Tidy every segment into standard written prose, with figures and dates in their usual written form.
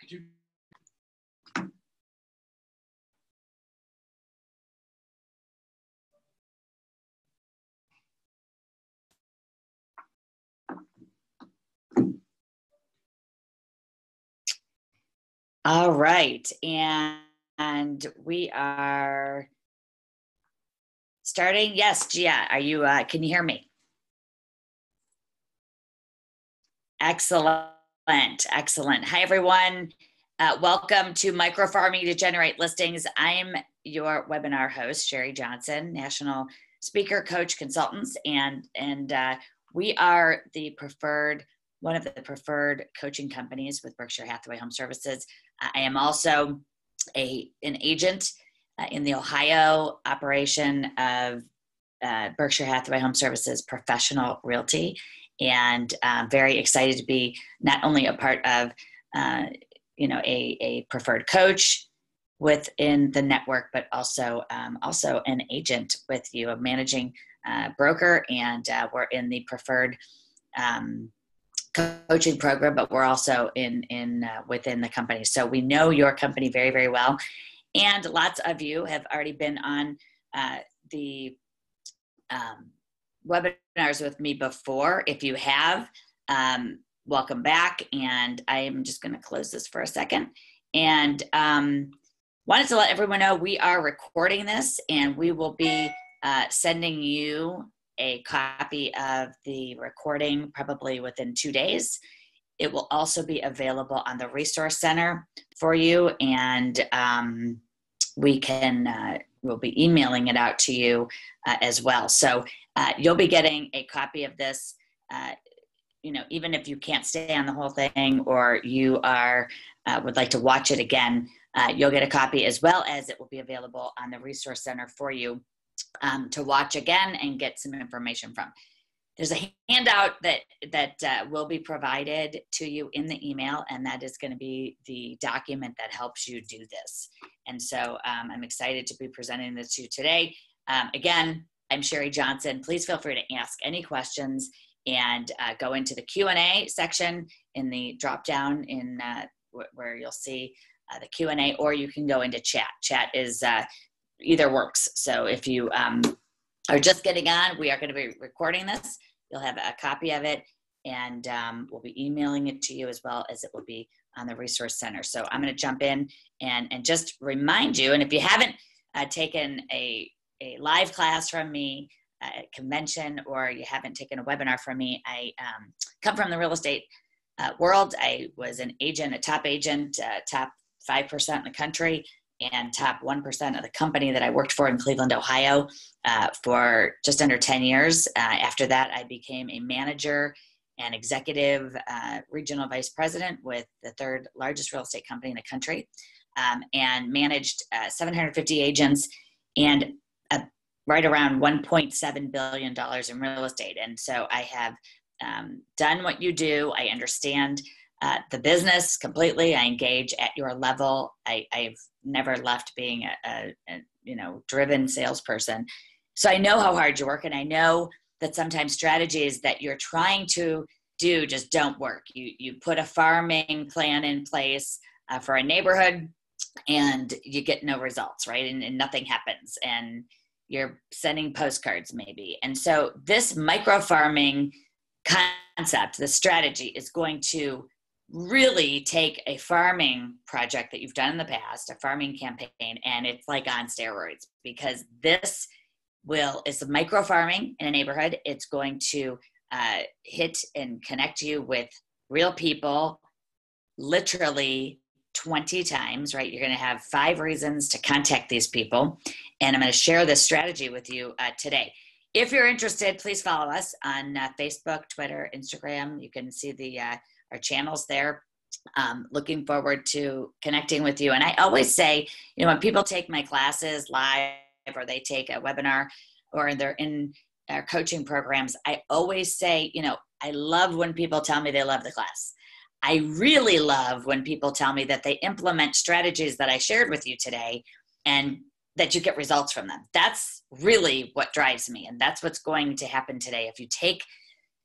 Could you? All right, and we are starting. Yes, Gia, are you? Can you hear me? Excellent, excellent. Hi, everyone. Welcome to Microfarming to Generate Listings. I'm your webinar host, Sherry Johnson, National Speaker, Coach, Consultants, and we are one of the preferred coaching companies with Berkshire Hathaway Home Services. I am also an agent in the Ohio operation of Berkshire Hathaway Home Services Professional Realty, and very excited to be not only a part of a preferred coach within the network, but also an agent with you, a managing broker, and we're in the preferred coaching program, but we're also within the company. So we know your company very, very well. And lots of you have already been on the webinars with me before. If you have, welcome back. And I am just going to close this for a second. And wanted to let everyone know we are recording this, and we will be sending you a copy of the recording probably within 2 days. It will also be available on the Resource Center for you, and we'll be emailing it out to you as well. So you'll be getting a copy of this, even if you can't stay on the whole thing, or you would like to watch it again, you'll get a copy, as well as it will be available on the Resource Center for you to watch again and get some information from. There's a handout that will be provided to you in the email, and that is going to be the document that helps you do this. And so I'm excited to be presenting this to you today. Again, I'm Sherry Johnson. Please feel free to ask any questions and go into the Q&A section in the drop down where you'll see the Q&A, or you can go into chat. Chat is either works. So if you are just getting on, we are going to be recording this. You'll have a copy of it, and we'll be emailing it to you, as well as it will be on the Resource Center. So I'm going to jump in and just remind you, and if you haven't taken a live class from me at a convention, or you haven't taken a webinar from me, I come from the real estate world. I was an agent, a top agent, top 5% in the country, and top 1% of the company that I worked for in Cleveland, Ohio, for just under 10 years. After that, I became a manager and executive regional vice president with the third largest real estate company in the country, and managed 750 agents and right around $1.7 billion in real estate. And so I have done what you do. I understand the business completely. I engage at your level. I've never left being a driven salesperson. So I know how hard you work, and I know that sometimes strategies that you're trying to do just don't work. You put a farming plan in place for a neighborhood, and you get no results, right? And nothing happens, and you're sending postcards maybe. And so this micro-farming concept, the strategy, is going to really take a farming project that you've done in the past, a farming campaign, and it's like on steroids, because this is micro farming in a neighborhood. It's going to hit and connect you with real people literally 20 times, right? You're going to have 5 reasons to contact these people. And I'm going to share this strategy with you today. If you're interested, please follow us on Facebook, Twitter, Instagram. You can see our channels there. Looking forward to connecting with you. And I always say, when people take my classes live, or they take a webinar, or they're in our coaching programs, I always say, I love when people tell me they love the class. I really love when people tell me that they implement strategies that I shared with you today, and that you get results from them. That's really what drives me. And that's what's going to happen today. If you take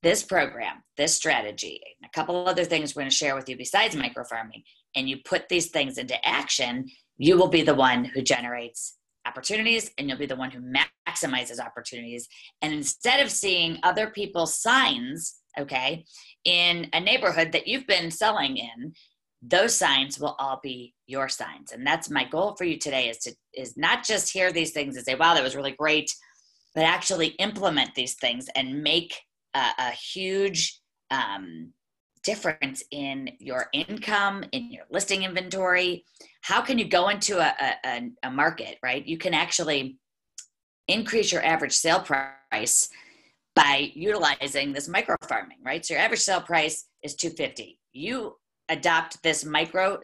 this program, this strategy, and a couple other things we're going to share with you besides microfarming, and you put these things into action, you will be the one who generates opportunities, and you'll be the one who maximizes opportunities. And instead of seeing other people's signs, okay, in a neighborhood that you've been selling in, those signs will all be your signs. And that's my goal for you today, is not just hear these things and say, wow, that was really great, but actually implement these things and make a huge difference in your income, in your listing inventory. How can you go into a market, right? You can actually increase your average sale price by utilizing this micro farming, right? So your average sale price is $250. You adopt this micro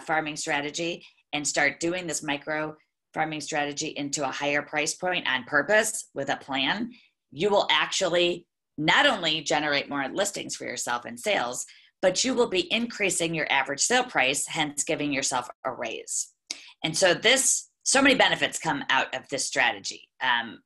farming strategy and start doing this micro farming strategy into a higher price point on purpose with a plan, you will actually not only generate more listings for yourself and sales, but you will be increasing your average sale price, hence giving yourself a raise. And so so many benefits come out of this strategy.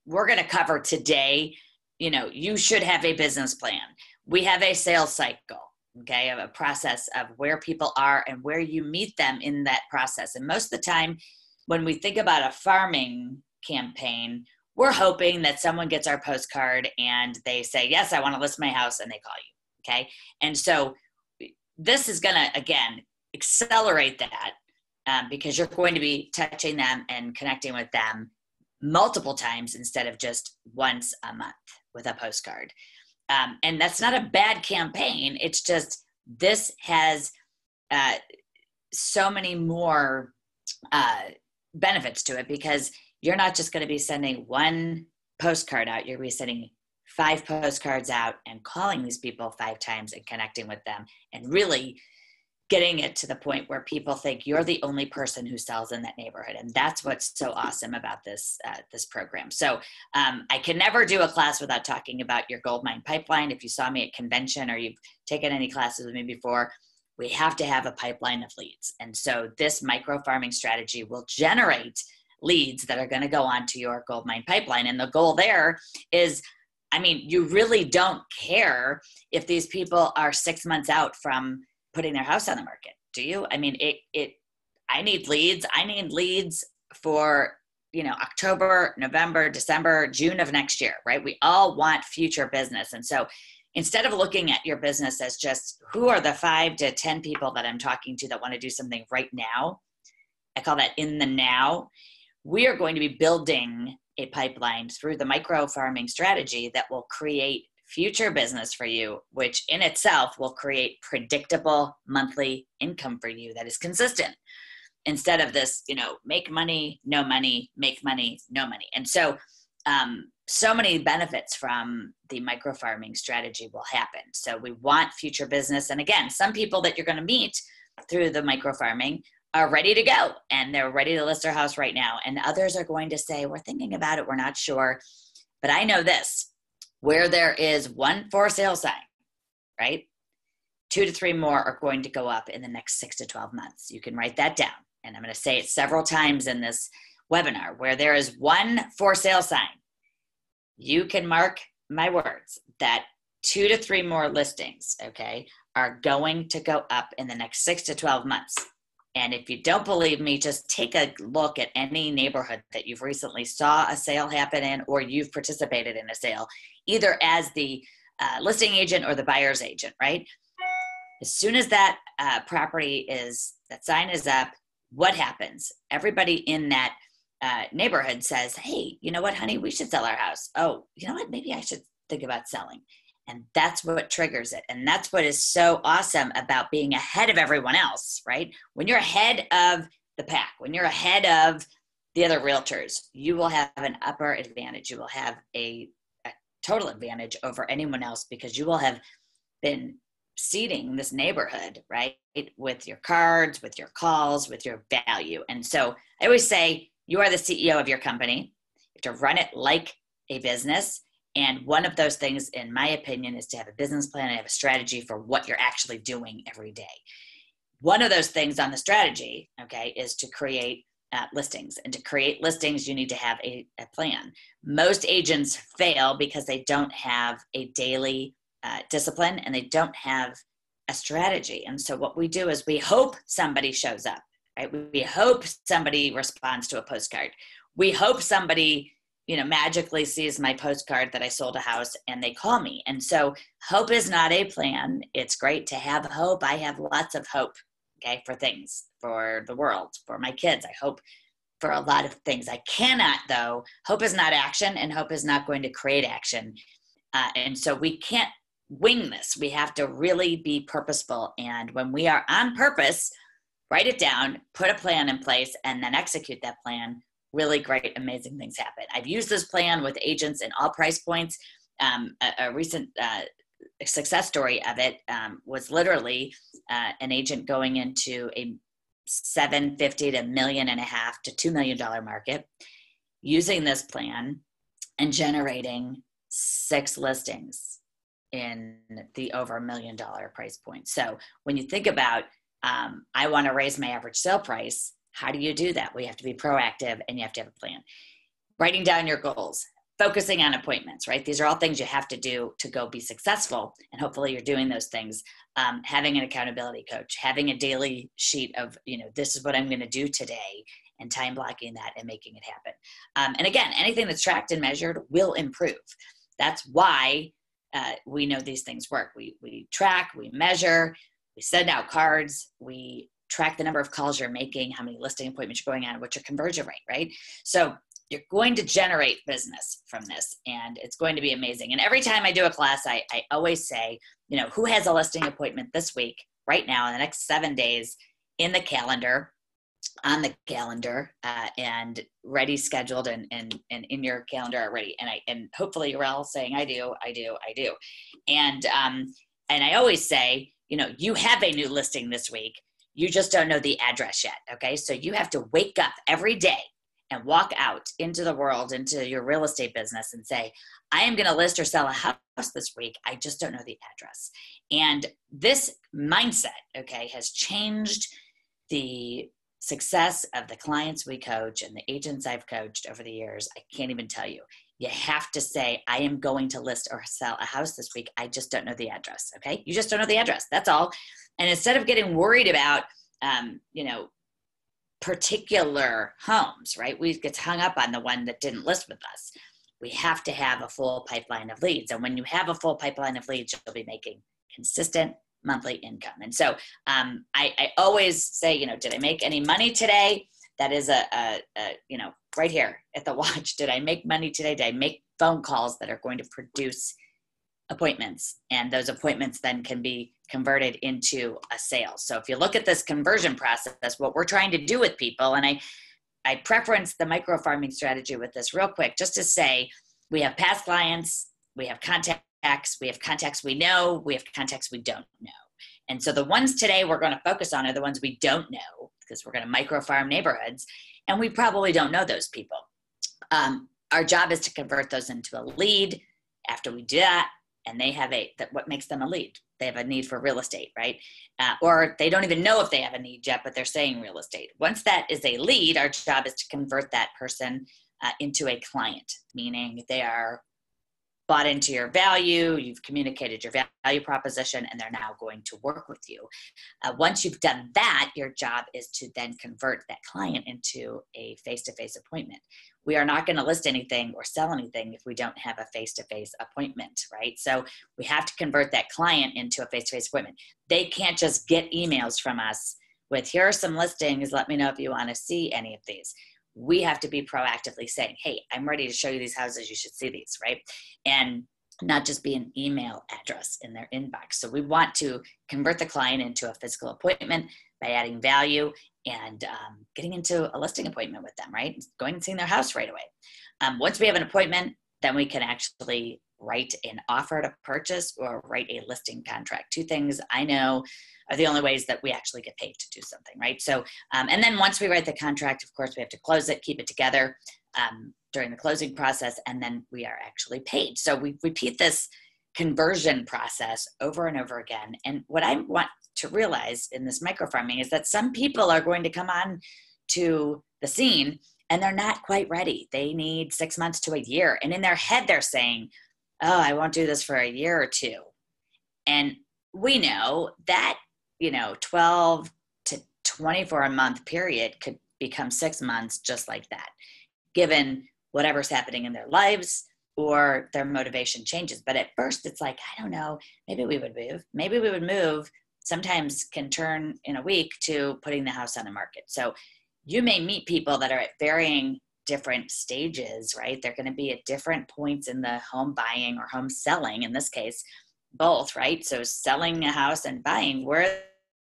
We're going to cover today, you should have a business plan. We have a sales cycle, okay, of a process of where people are and where you meet them in that process. And most of the time, when we think about a farming campaign, we're hoping that someone gets our postcard and they say, yes, I want to list my house, and they call you, okay? And so this is going to, again, accelerate that because you're going to be touching them and connecting with them multiple times instead of just once a month with a postcard. And that's not a bad campaign. It's just this has so many more benefits to it, because you're not just going to be sending one postcard out. You're going to be sending 5 postcards out and calling these people 5 times and connecting with them and really getting it to the point where people think you're the only person who sells in that neighborhood. And that's what's so awesome about this program. So I can never do a class without talking about your gold mine pipeline. If you saw me at convention or you've taken any classes with me before, we have to have a pipeline of leads. And so this micro farming strategy will generate leads that are going to go onto your gold mine pipeline. And the goal there is, you really don't care if these people are 6 months out from putting their house on the market, do you? I need leads. I need leads for, October, November, December, June of next year, right? We all want future business. And so instead of looking at your business as just who are the 5 to 10 people that I'm talking to that want to do something right now, I call that in the now. We are going to be building a pipeline through the micro farming strategy that will create future business for you, which in itself will create predictable monthly income for you that is consistent, instead of this, make money, no money, make money, no money. And so, so many benefits from the micro farming strategy will happen. So we want future business. And again, some people that you're going to meet through the micro farming are ready to go and they're ready to list their house right now. And others are going to say, we're thinking about it, we're not sure. But I know this, where there is 1 for sale sign, right? 2 to 3 more are going to go up in the next 6 to 12 months. You can write that down. And I'm going to say it several times in this webinar. Where there is 1 for sale sign, you can mark my words that 2 to 3 more listings, okay, are going to go up in the next 6 to 12 months. And if you don't believe me, just take a look at any neighborhood that you've recently saw a sale happen in, or you've participated in a sale, either as the listing agent or the buyer's agent, right? As soon as that that sign is up, what happens? Everybody in that neighborhood says, hey, you know what, honey, we should sell our house. Oh, you know what, maybe I should think about selling. And that's what triggers it. And that's what is so awesome about being ahead of everyone else, right? When you're ahead of the pack, when you're ahead of the other realtors, you will have an upper advantage. You will have a total advantage over anyone else, because you will have been seeding this neighborhood, right? With your cards, with your calls, with your value. And so I always say, you are the CEO of your company. You have to run it like a business. And one of those things, in my opinion, is to have a business plan and have a strategy for what you're actually doing every day. One of those things on the strategy, okay, is to create listings. And to create listings, you need to have a plan. Most agents fail because they don't have a daily discipline, and they don't have a strategy. And so what we do is we hope somebody shows up, right? We hope somebody responds to a postcard. We hope somebody, magically sees my postcard that I sold a house and they call me. And so hope is not a plan. It's great to have hope. I have lots of hope, okay, for things, for the world, for my kids. I hope for a lot of things. I cannot, though. Hope is not action, and hope is not going to create action. And so we can't wing this. We have to really be purposeful. And when we are on purpose, write it down, put a plan in place, and then execute that plan. Really great, amazing things happen. I've used this plan with agents in all price points. A recent success story of it was literally an agent going into a $750,000 to $1.5 million to $2 million market, using this plan and generating 6 listings in the over $1 million price point. So when you think about, I want to raise my average sale price, how do you do that? We have to be proactive, and you have to have a plan. Writing down your goals, focusing on appointments, right? These are all things you have to do to go be successful. And hopefully you're doing those things. Having an accountability coach, having a daily sheet of, this is what I'm going to do today, and time blocking that and making it happen. And again, anything that's tracked and measured will improve. That's why we know these things work. We track, we measure, we send out cards, we track the number of calls you're making, how many listing appointments you're going on, what's your conversion rate, right? So you're going to generate business from this, and it's going to be amazing. And every time I do a class, I always say, who has a listing appointment this week, right now, in the next 7 days, in the calendar, on the calendar, and ready, scheduled, and in your calendar already. And hopefully you're all saying, I do. And I always say, you have a new listing this week. You just don't know the address yet. Okay. So you have to wake up every day and walk out into the world, into your real estate business, and say, I am going to list or sell a house this week. I just don't know the address. And this mindset, okay, has changed the success of the clients we coach and the agents I've coached over the years. I can't even tell you. You have to say, I am going to list or sell a house this week. I just don't know the address. Okay. You just don't know the address. That's all. And instead of getting worried about, particular homes, right? We get hung up on the one that didn't list with us. We have to have a full pipeline of leads. And when you have a full pipeline of leads, you'll be making consistent monthly income. And so I always say, did I make any money today? That is right here at the watch. Did I make money today? Did I make phone calls that are going to produce appointments? And those appointments then can be converted into a sale. So if you look at this conversion process, what we're trying to do with people, and I preference the microfarming strategy with this real quick, just to say, we have past clients, we have contacts we know, we have contacts we don't know. And so the ones today we're going to focus on are the ones we don't know, because we're going to microfarm neighborhoods, and we probably don't know those people. Our job is to convert those into a lead. After we do that, and they have what makes them a lead? They have a need for real estate, right? Or they don't even know if they have a need yet, but they're saying real estate. Once that is a lead, our job is to convert that person into a client, meaning they are bought into your value, you've communicated your value proposition, and they're now going to work with you. Once you've done that, your job is to then convert that client into a face-to-face appointment. We are not going to list anything or sell anything if we don't have a face-to-face appointment, right? So we have to convert that client into a face-to-face appointment. They can't just get emails from us with, here are some listings, let me know if you want to see any of these. We have to be proactively saying, hey, I'm ready to show you these houses. You should see these, right? And not just be an email address in their inbox. So we want to convert the client into a physical appointment by adding value and getting into a listing appointment with them, right? Going and seeing their house right away. Once we have an appointment, then we can actually write an offer to purchase or write a listing contract. 2 things I know are the only ways that we actually get paid to do something, right? So, and then once we write the contract, of course, we have to close it, keep it together during the closing process, and then we are actually paid. So we repeat this conversion process over and over again. And what I want to realize in this microfarming is that some people are going to come on to the scene and they're not quite ready. They need 6 months to a year. And in their head, they're saying, oh, I won't do this for a year or 2. And we know that, 12 to 24 a month period could become 6 months just like that, given whatever's happening in their lives or their motivation changes. But at first it's like, I don't know, maybe we would move. Maybe we would move sometimes can turn in a week to putting the house on the market. So you may meet people that are at varying different stages, right? They're going to be at different points in the home buying or home selling, in this case, both, right? So selling a house and buying, where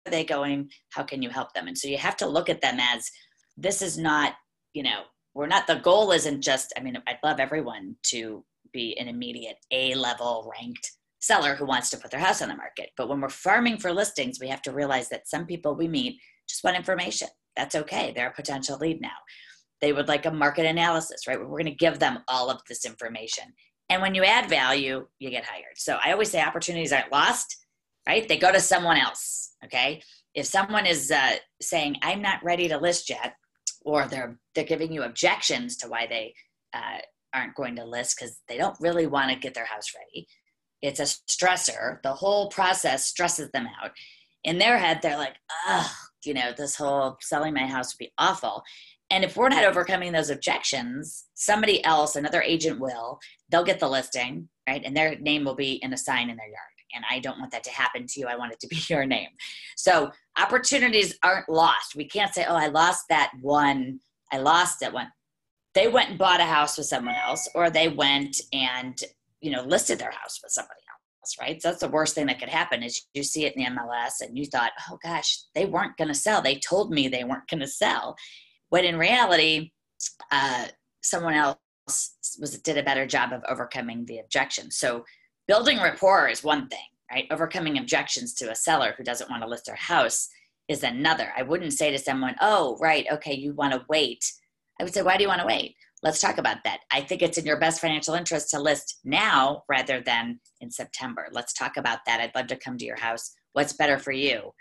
are they going? How can you help them? And so you have to look at them as, this is not, we're not, the goal isn't just, I'd love everyone to be an immediate A-level ranked seller who wants to put their house on the market. But when we're farming for listings, we have to realize that some people we meet just want information. That's okay. They're a potential lead now. They would like a market analysis, right? We're going to give them all of this information. And when you add value, you get hired. So I always say opportunities aren't lost, right? They go to someone else, okay? If someone is saying, I'm not ready to list yet, or they're giving you objections to why they aren't going to list because they don't really want to get their house ready. It's a stressor. The whole process stresses them out. In their head, they're like, oh, this whole selling my house would be awful. And if we're not overcoming those objections, somebody else, another agent they'll get the listing, right? And their name will be in a sign in their yard. And I don't want that to happen to you. I want it to be your name. So opportunities aren't lost. We can't say, oh, I lost that one. I lost that one. They went and bought a house with someone else, or they went and, listed their house with somebody else, right? So that's the worst thing that could happen is you see it in the MLS and you thought, oh gosh, they weren't going to sell. They told me they weren't going to sell. When in reality, someone else did a better job of overcoming the objection. So building rapport is one thing, right? Overcoming objections to a seller who doesn't want to list their house is another. I wouldn't say to someone, oh, right, okay, you want to wait. I would say, why do you want to wait? Let's talk about that. I think it's in your best financial interest to list now rather than in September. Let's talk about that. I'd love to come to your house. What's better for you?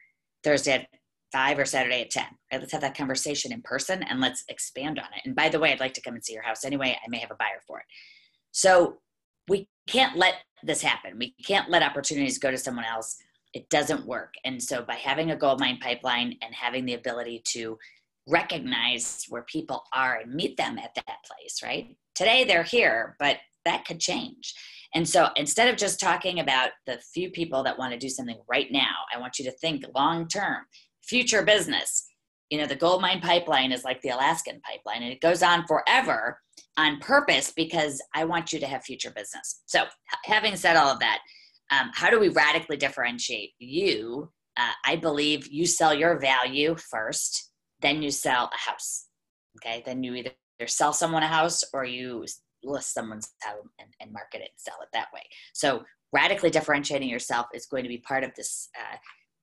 Thursday at 5 or Saturday at 10, right? Let's have that conversation in person and let's expand on it. And by the way, I'd like to come and see your house anyway. I may have a buyer for it. So we can't let this happen. We can't let opportunities go to someone else. It doesn't work. And so by having a gold mine pipeline and having the ability to recognize where people are and meet them at that place, right? Today they're here, but that could change. And so instead of just talking about the few people that want to do something right now, I want you to think long-term, future business. The gold mine pipeline is like the Alaskan pipeline, and it goes on forever on purpose because I want you to have future business. So having said all of that, how do we radically differentiate you? I believe you sell your value first, then you sell a house. Okay. Then you either sell someone a house or you list someone's house and market it and sell it that way. So radically differentiating yourself is going to be part of this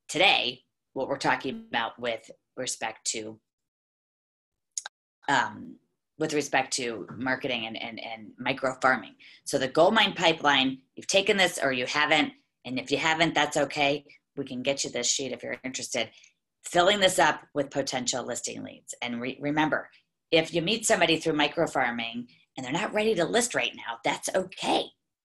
today, what we're talking about with respect to marketing and micro farming. So the gold mine pipeline, you've taken this or you haven't, and if you haven't, that's okay. We can get you this sheet if you're interested. Filling this up with potential listing leads. And remember, if you meet somebody through micro farming and they're not ready to list right now, that's okay,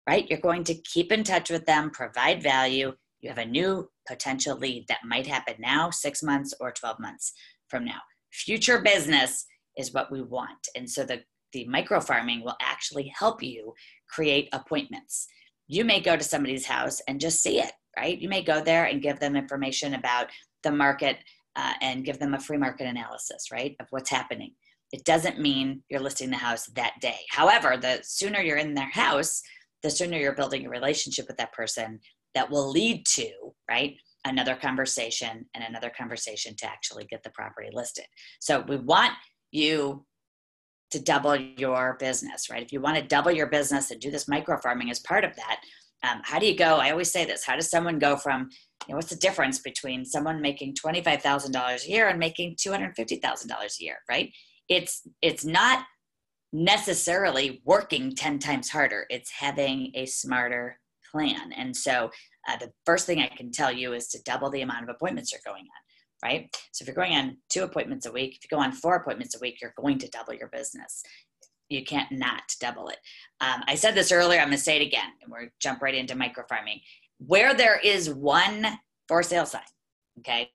right? You're going to keep in touch with them, provide value. You have a new potential lead that might happen now, 6 months or 12 months from now. Future business is what we want. And so the micro farming will actually help you create appointments. You may go to somebody's house and just see it, right? You may go there and give them information about the market and give them a free market analysis, right, of what's happening. It doesn't mean you're listing the house that day. However, the sooner you're in their house, the sooner you're building a relationship with that person that will lead to, right, another conversation and another conversation to actually get the property listed. So we want you to double your business, right? If you want to double your business and do this micro farming as part of that, how do you go? I always say this, how does someone go from, what's the difference between someone making $25,000 a year and making $250,000 a year, right? It's not necessarily working 10 times harder. It's having a smarter plan. And so the first thing I can tell you is to double the amount of appointments you're going on, right? So if you're going on 2 appointments a week, if you go on 4 appointments a week, you're going to double your business. You can't not double it. I said this earlier, I'm going to say it again, and we'll jump right into micro farming. where there is one for sale sign, okay,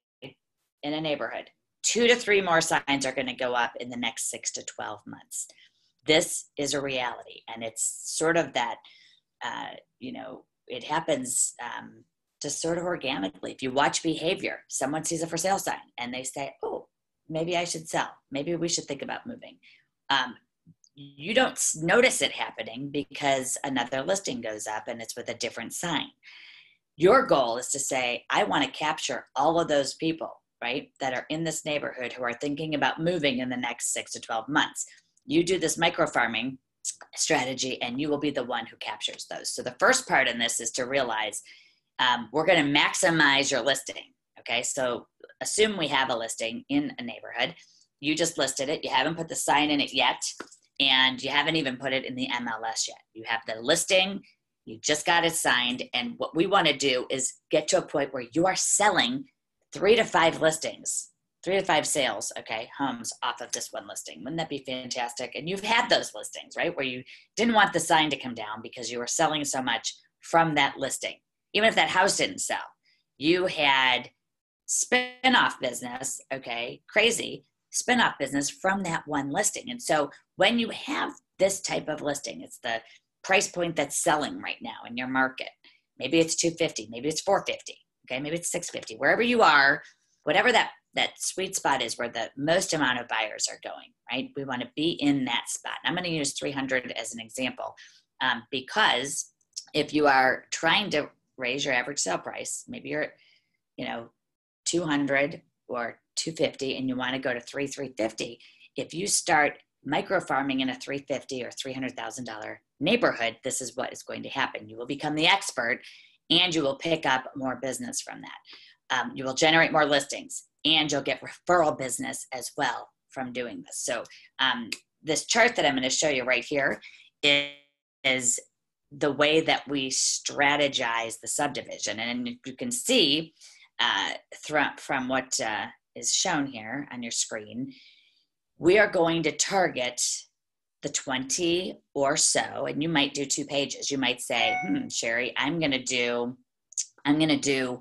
in a neighborhood, 2 to 3 more signs are going to go up in the next 6 to 12 months. This is a reality, and it's sort of that, it happens just sort of organically. If you watch behavior, someone sees a for sale sign and they say, oh, maybe I should sell. Maybe we should think about moving. You don't notice it happening because another listing goes up and it's with a different sign. Your goal is to say, I want to capture all of those people, right, that are in this neighborhood who are thinking about moving in the next 6 to 12 months. You do this microfarming strategy and you will be the one who captures those. So the first part in this is to realize we're going to maximize your listing. Okay, so assume we have a listing in a neighborhood. You just listed it. You haven't put the sign in it yet, and you haven't even put it in the MLS yet. You have the listing. You just got it signed. And what we want to do is get to a point where you are selling 3 to 5 listings, 3 to 5 sales, okay, homes off of this one listing. Wouldn't that be fantastic? And you've had those listings, right, where you didn't want the sign to come down because you were selling so much from that listing. Even if that house didn't sell, you had spin-off business, okay, crazy spin-off business from that one listing. And so when you have this type of listing, it's the price point that's selling right now in your market. Maybe it's $250, maybe it's $450, okay, maybe it's $650, wherever you are, whatever that sweet spot is where the most amount of buyers are going, right? We want to be in that spot. I'm going to use 300 as an example because if you are trying to raise your average sale price, maybe you're at, 200 or 250 and you want to go to 350. If you start microfarming in a $350 or $300,000 neighborhood, this is what is going to happen. You will become the expert and you will pick up more business from that. You will generate more listings and you'll get referral business as well from doing this. So this chart that I'm going to show you right here is the way that we strategize the subdivision. And you can see from what is shown here on your screen, we are going to target the 20 or so, and you might do 2 pages. You might say, Sherry, I'm going to do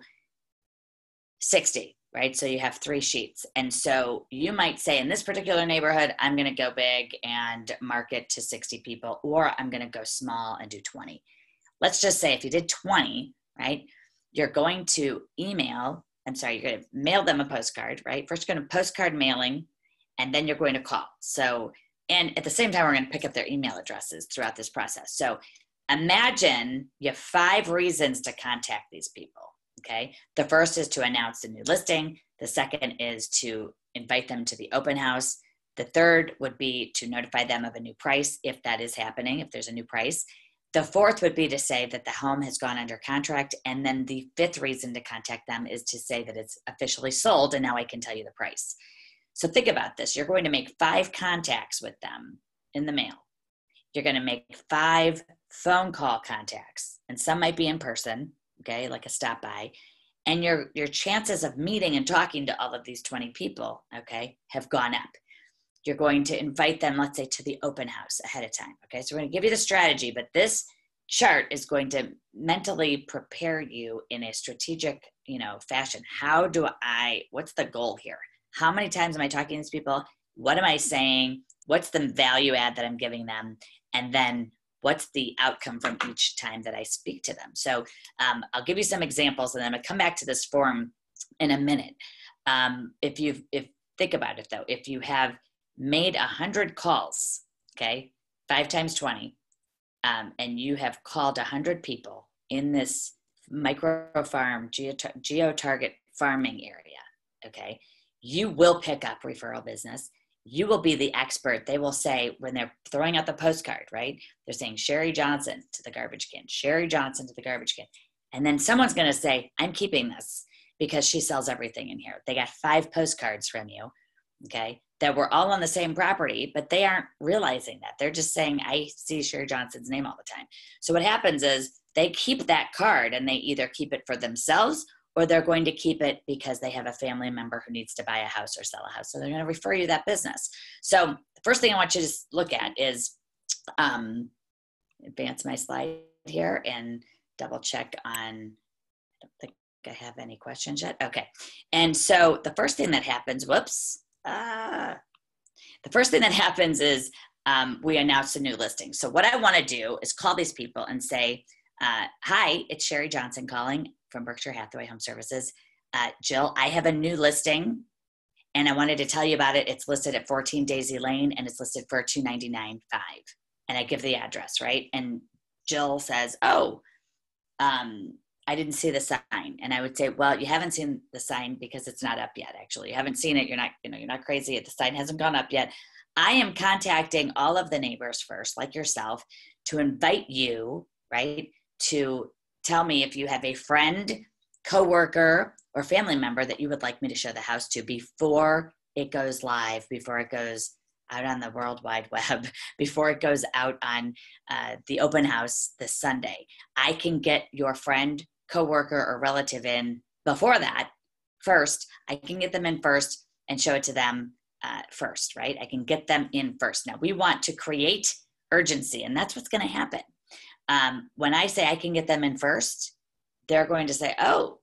60, right? So you have 3 sheets. And so you might say, in this particular neighborhood, I'm going to go big and market to 60 people, or I'm going to go small and do 20. Let's just say if you did 20, right, you're going to you're going to mail them a postcard, right? First you're going to postcard mailing, and then you're going to call. So, and at the same time, we're going to pick up their email addresses throughout this process. So imagine you have 5 reasons to contact these people. Okay. The first is to announce a new listing. The second is to invite them to the open house. The third would be to notify them of a new price if that is happening, if there's a new price. The fourth would be to say that the home has gone under contract. And then the 5th reason to contact them is to say that it's officially sold and now I can tell you the price. So think about this. You're going to make 5 contacts with them in the mail. You're going to make 5 phone call contacts, and some might be in person, okay, like a stop by. And your chances of meeting and talking to all of these 20 people, okay, have gone up. You're going to invite them, let's say, to the open house ahead of time. Okay, so we're going to give you the strategy, but this chart is going to mentally prepare you in a strategic, fashion. What's the goal here? How many times am I talking to these people? What am I saying? What's the value add that I'm giving them? And then what's the outcome from each time that I speak to them? So I'll give you some examples, and then I'm going to come back to this form in a minute. Think about it though, if you have made 100 calls, okay, 5 times 20, and you have called 100 people in this microfarm geo-target farming area, okay, you will pick up referral business. You will be the expert. They will say, when they're throwing out the postcard, right, they're saying Sherry Johnson to the garbage can, Sherry Johnson to the garbage can. And then someone's going to say, I'm keeping this because she sells everything in here. They got 5 postcards from you, okay, that were all on the same property, but they aren't realizing that. They're just saying, I see Sherry Johnson's name all the time. So what happens is they keep that card, and they either keep it for themselves or they're going to keep it because they have a family member who needs to buy a house or sell a house. So they're going to refer you that business. So the first thing I want you to look at is advance my slide here and double check on don't think I have any questions yet. Okay. And so the first thing that happens, the first thing that happens is we announce a new listing. So what I want to do is call these people and say, hi, it's Sherry Johnson calling from Berkshire Hathaway Home Services. Jill, I have a new listing and I wanted to tell you about it. It's listed at 14 Daisy Lane and it's listed for $299,500. And I give the address, right? And Jill says, oh, I didn't see the sign. And I would say, well, you haven't seen the sign because it's not up yet. Actually, you haven't seen it. You're not crazy. The sign hasn't gone up yet. I am contacting all of the neighbors first, like yourself, to invite you, right, to tell me if you have a friend, coworker, or family member that you would like me to show the house to before it goes live, before it goes out on the World Wide Web, before it goes out on the open house this Sunday. I can get your friend, coworker, or relative in before that first. I can get them in first and show it to them first, right? I can get them in first. Now, we want to create urgency, and that's what's going to happen. When I say I can get them in first, they're going to say, oh,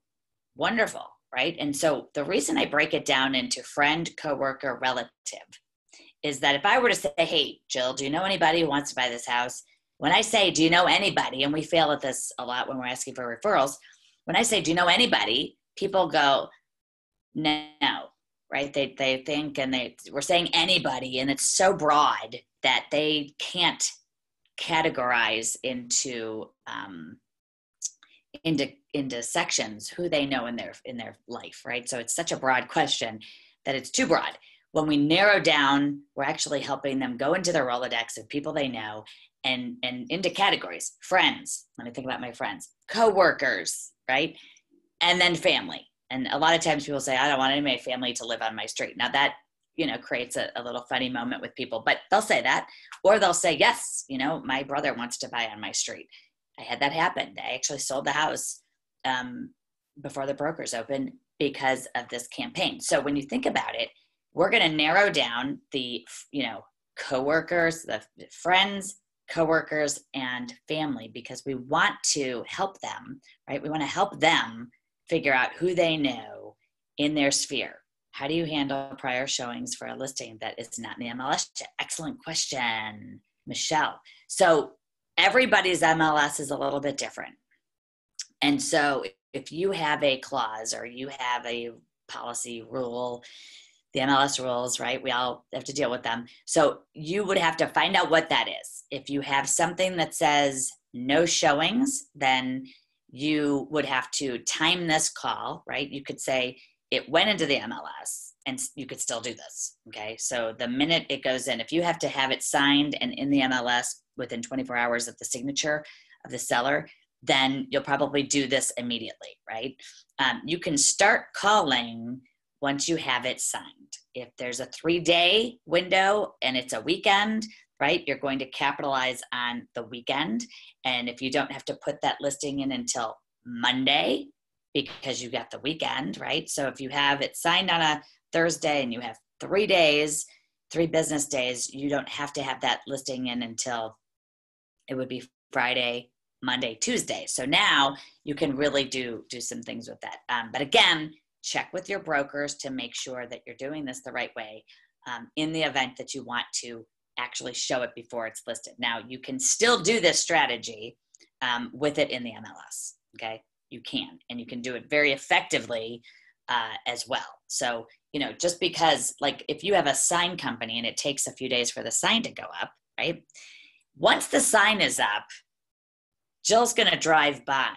wonderful, right? And so the reason I break it down into friend, coworker, relative is that if I were to say, hey, Jill, do you know anybody who wants to buy this house? When I say, do you know anybody? And we fail at this a lot when we're asking for referrals. When I say, do you know anybody? People go, no, right? They think, and we're saying anybody, and it's so broad that they can't categorize into sections who they know in their life, right? So it's such a broad question that it's too broad. When we narrow down, we're actually helping them go into their Rolodex of people they know and into categories. Friends, let me think about my friends. Coworkers, right? And then family. And a lot of times people say, I don't want any of my family to live on my street. Now that, creates a little funny moment with people, but they'll say that, or they'll say, yes, my brother wants to buy on my street. I had that happen. I actually sold the house before the brokers opened because of this campaign. So when you think about it, we're going to narrow down the, coworkers, the friends, coworkers, and family, because we want to help them, right? We want to help them figure out who they know in their sphere. How do you handle prior showings for a listing that is not in the MLS? Excellent question, Michelle. So everybody's MLS is a little bit different. And so if you have a clause or you have a policy rule, the MLS rules, right? We all have to deal with them. So you would have to find out what that is. If you have something that says no showings, then you would have to time this call, right? You could say it went into the MLS and you could still do this, okay? So the minute it goes in, if you have to have it signed and in the MLS within 24 hours of the signature of the seller, then you'll probably do this immediately, right? You can start calling once you have it signed. If there's a 3-day window and it's a weekend, right, you're going to capitalize on the weekend. And if you don't have to put that listing in until Monday because you got the weekend, right? So if you have it signed on a Thursday and you have 3 days, 3 business days, you don't have to have that listing in until it would be Friday, Monday, Tuesday. So now you can really do some things with that. But again, check with your brokers to make sure that you're doing this the right way in the event that you want to actually show it before it's listed. Now, you can still do this strategy with it in the MLS, okay? You can, and you can do it very effectively as well. So, just because, like, if you have a sign company and it takes a few days for the sign to go up, right? Once the sign is up, Jill's going to drive by,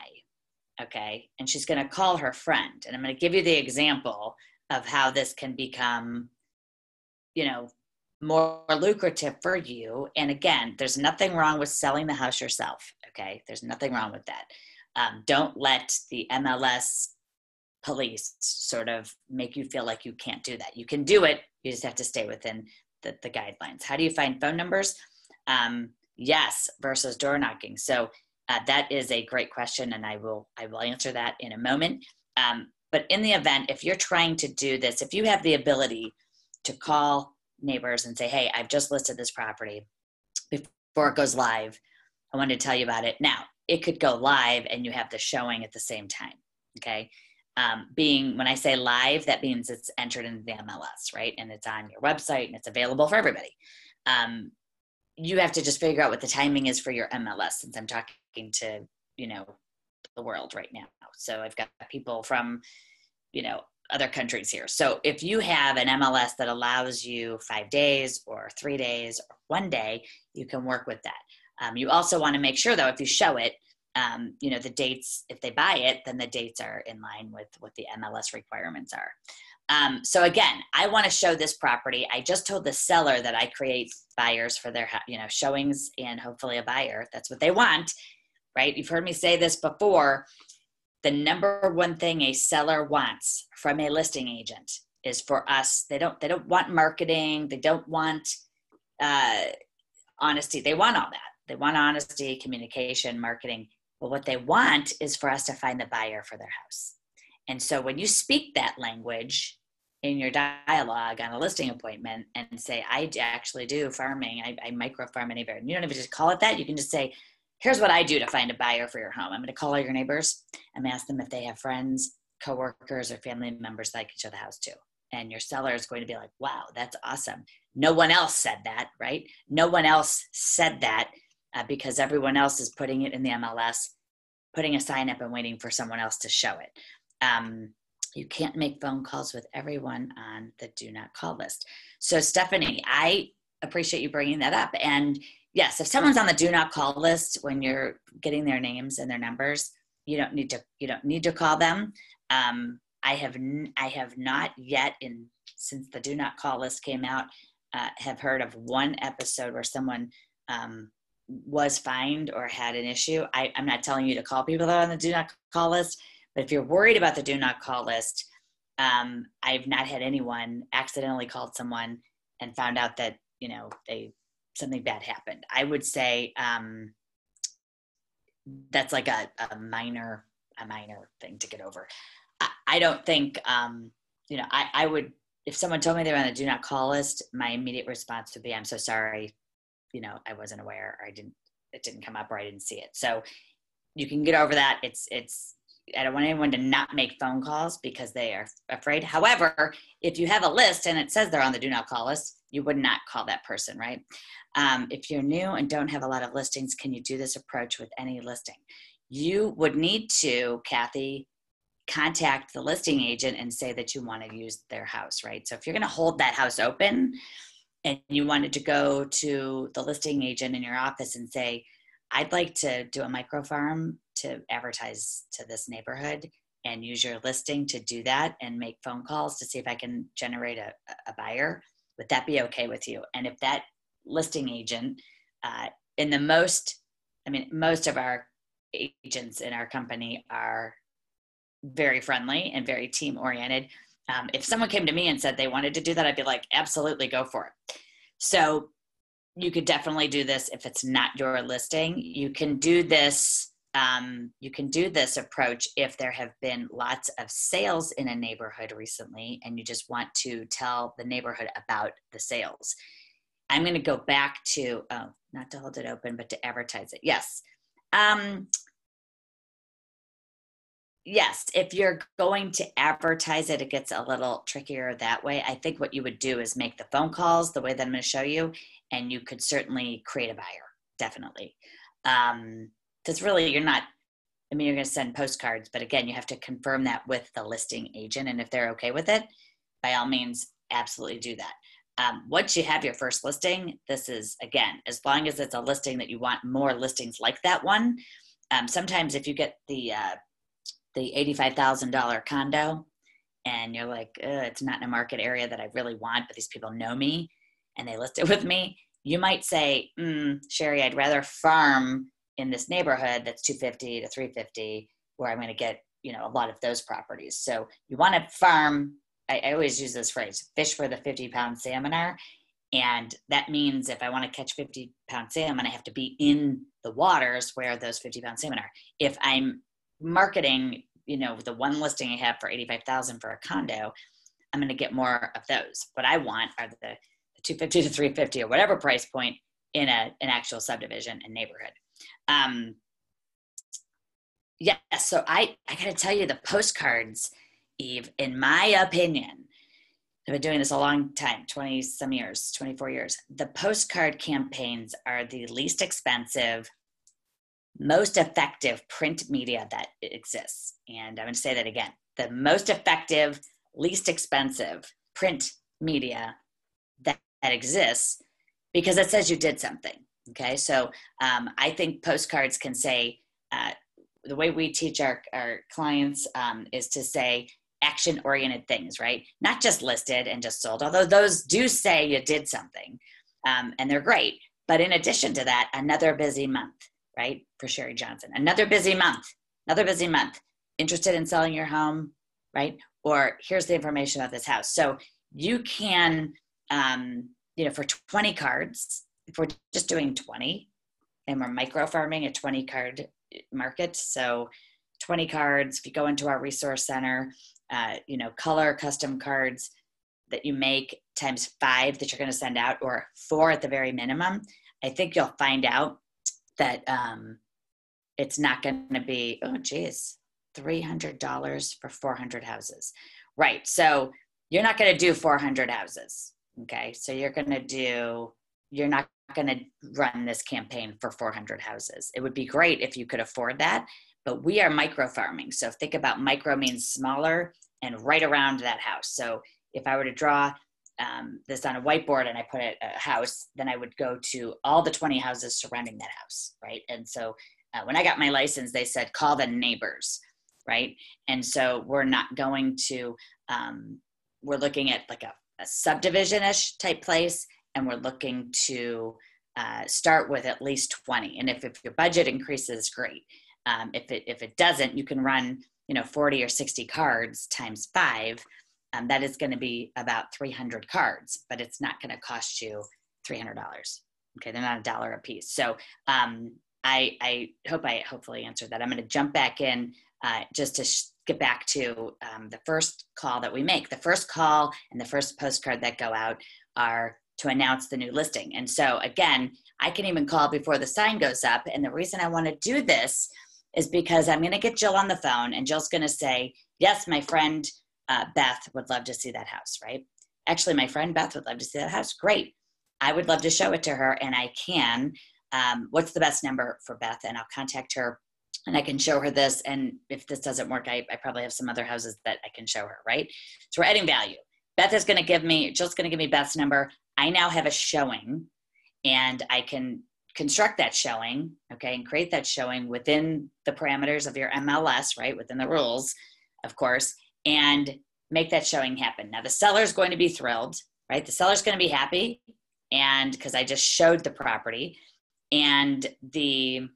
okay? And she's going to call her friend. And I'm going to give you the example of how this can become, more lucrative for you. And again, there's nothing wrong with selling the house yourself, okay? There's nothing wrong with that. Don't let the MLS police sort of make you feel like you can't do that. You can do it. You just have to stay within the guidelines. How do you find phone numbers? Yes, versus door knocking. So that is a great question, and I will answer that in a moment. But in the event, if you're trying to do this, if you have the ability to call neighbors and say, hey, I've just listed this property before it goes live, I wanted to tell you about it. Now, it could go live and you have the showing at the same time. Okay. When I say live, that means it's entered into the MLS, right? And it's on your website and it's available for everybody. You have to just figure out what the timing is for your MLS, since I'm talking to, the world right now. So I've got people from, other countries here. So if you have an MLS that allows you 5 days or 3 days or 1 day, you can work with that. You also want to make sure, though, if you show it, the dates, if they buy it, then the dates are in line with what the MLS requirements are. So again, I want to show this property. I just told the seller that I create buyers for their, showings and hopefully a buyer. That's what they want, right? You've heard me say this before. The number one thing a seller wants from a listing agent is for us. They don't want marketing. They don't want honesty. They want all that. They want honesty, communication, marketing. But what they want is for us to find the buyer for their house. And so when you speak that language in your dialogue on a listing appointment and say, I actually do farming, I microfarm a neighborhood. You don't even just call it that. You can just say, here's what I do to find a buyer for your home. I'm going to call all your neighbors and ask them if they have friends, coworkers, or family members that I can show the house to. And your seller is going to be like, wow, that's awesome. No one else said that, right? No one else said that because everyone else is putting it in the MLS, putting a sign up and waiting for someone else to show it. You can't make phone calls with everyone on the do not call list. So Stephanie, I appreciate you bringing that up. And yes, if someone's on the do not call list when you're getting their names and their numbers, you don't need to call them. I have not yet, since the do not call list came out, have heard of one episode where someone was fined or had an issue. I'm not telling you to call people that are on the do not call list, but if you're worried about the do not call list, I've not had anyone accidentally called someone and found out that, something bad happened. I would say that's like a minor thing to get over. I don't think, I would, if someone told me they were on the do not call list, my immediate response would be, I'm so sorry, I wasn't aware, or it didn't come up, or I didn't see it. So you can get over that. I don't want anyone to not make phone calls because they are afraid. However, if you have a list and it says they're on the do not call list, you would not call that person, right? If you're new and don't have a lot of listings, can you do this approach with any listing? You would need to, Kathy, contact the listing agent and say that you want to use their house, right? So if you're going to hold that house open and you wanted to go to the listing agent in your office and say, I'd like to do a microfarm to advertise to this neighborhood, and use your listing to do that and make phone calls to see if I can generate a buyer, would that be okay with you? And if that listing agent, most of our agents in our company are very friendly and very team oriented. If someone came to me and said they wanted to do that, I'd be like, absolutely, go for it. So you could definitely do this if it's not your listing. You can do this. You can do this approach if there have been lots of sales in a neighborhood recently, and you just want to tell the neighborhood about the sales. I'm going to go back to, not to hold it open, but to advertise it. Yes. Yes, if you're going to advertise it, it gets a little trickier that way. I think what you would do is make the phone calls the way that I'm going to show you, and you could certainly create a buyer, definitely. Because really you're going to send postcards, but again, you have to confirm that with the listing agent. And if they're okay with it, by all means, absolutely do that. Once you have your first listing, this is, again, as long as it's a listing that you want more listings like that one. Sometimes if you get the $85,000 condo and you're like, it's not in a market area that I really want, but these people know me and they list it with me, you might say, Sherry, I'd rather farm in this neighborhood that's 250 to 350 where I'm going to get, a lot of those properties. So you want to farm. I always use this phrase, fish where the 50-pound salmon are. And that means if I want to catch 50-pound salmon, I have to be in the waters where those 50-pound salmon are. If I'm marketing, the one listing I have for $85,000 for a condo, I'm going to get more of those. What I want are the 250 to 350 or whatever price point in an actual subdivision and neighborhood. Yes. So I got to tell you, the postcards, Eve, in my opinion, I've been doing this a long time, 20 some years, 24 years. The postcard campaigns are the least expensive, most effective print media that exists. And I'm going to say that again. The most effective, least expensive print media that exists, because it says you did something. Okay. So I think postcards can say, the way we teach our clients is to say action-oriented things, right? Not just listed and just sold, although those do say you did something, and they're great. But in addition to that, another busy month, right? For Sherry Johnson, another busy month. Interested in selling your home, right? Or here's the information about this house. So you can, for 20 cards, if we're just doing 20, and we're microfarming a 20 card market. So 20 cards, if you go into our resource center, color custom cards that you make times 5 that you're going to send out, or 4 at the very minimum, I think you'll find out that it's not going to be, $300 for 400 houses. Right. So you're not going to do 400 houses. Okay. So you're not going to run this campaign for 400 houses. It would be great if you could afford that, but we are microfarming. So think about micro means smaller and right around that house. So if I were to draw this on a whiteboard and I put a house, then I would go to all the 20 houses surrounding that house, right? And so when I got my license, they said, call the neighbors, right? And so we're not going to, we're looking at like a subdivision-ish type place, and we're looking to start with at least 20. And if your budget increases, great. If it doesn't, you can run 40 or 60 cards times 5. That is going to be about 300 cards, but it's not going to cost you $300. Okay, they're not $1 a piece. So I hope I hopefully answered that. I'm going to jump back in just to get back to the first call that we make. The first call and the first postcard that go out are to announce the new listing. And so again, I can even call before the sign goes up. And the reason I want to do this is because I'm going to get Jill on the phone, and Jill's going to say, yes, my friend Beth would love to see that house, right? Actually, my friend Beth would love to see that house. Great. I would love to show it to her, and I can. What's the best number for Beth? And I'll contact her and I can show her this. And if this doesn't work, I probably have some other houses that I can show her, right? So we're adding value. Jill's going to give me Beth's number. I now have a showing, and I can construct that showing, okay, and create that showing within the parameters of your MLS, right, within the rules, of course, and make that showing happen. Now, the seller's going to be thrilled, right? The seller's going to be happy, and because I just showed the property, and the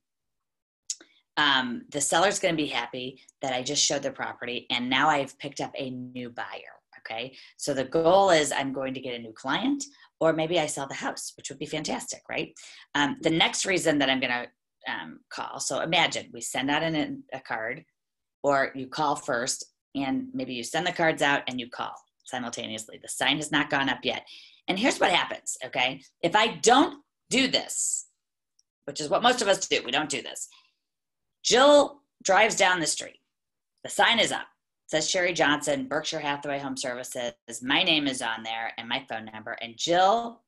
seller's going to be happy that I just showed the property, and now I've picked up a new buyer, okay? So the goal is I'm going to get a new client, or maybe I sell the house, which would be fantastic, right? The next reason that I'm going to call, so imagine we send out a card, or you call first, and maybe you send the cards out and you call simultaneously. The sign has not gone up yet. And here's what happens, okay? If I don't do this, which is what most of us do, we don't do this. Jill drives down the street. The sign is up. It says Sherry Johnson, Berkshire Hathaway Home Services. My name is on there and my phone number. And Jill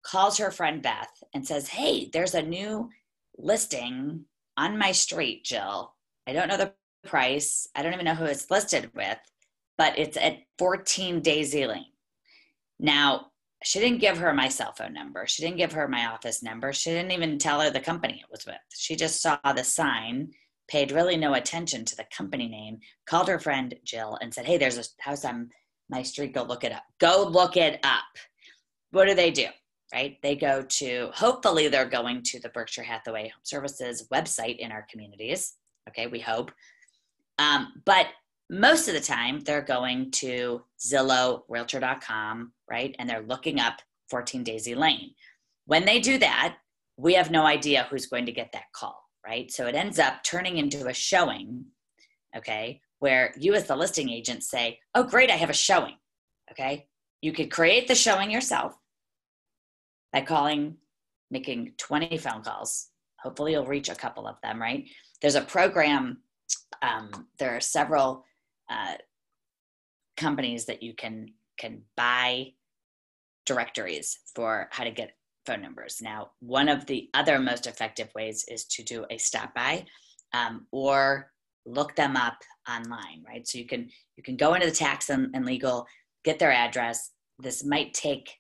calls her friend Beth and says, hey, there's a new listing on my street, Jill. I don't know the price. I don't even know who it's listed with, but it's at 14 Daisy Lane. Now, she didn't give her my cell phone number. She didn't give her my office number. She didn't even tell her the company it was with. She just saw the sign, paid really no attention to the company name, called her friend Jill and said, hey, there's a house on my street. Go look it up. Go look it up. What do? Right? They go to, hopefully they're going to the Berkshire Hathaway Home Services website in our communities. Okay, we hope. But most of the time they're going to Zillow, Realtor.com, right? And they're looking up 14 Daisy Lane. When they do that, we have no idea who's going to get that call, right? So it ends up turning into a showing, okay, where you as the listing agent say, oh, great, I have a showing, okay? You could create the showing yourself by making 20 phone calls. Hopefully you'll reach a couple of them, right? There's a program There are several companies that you can buy directories for how to get phone numbers. Now, one of the other most effective ways is to do a stop by or look them up online, right? So you can go into the tax and legal, get their address. This might take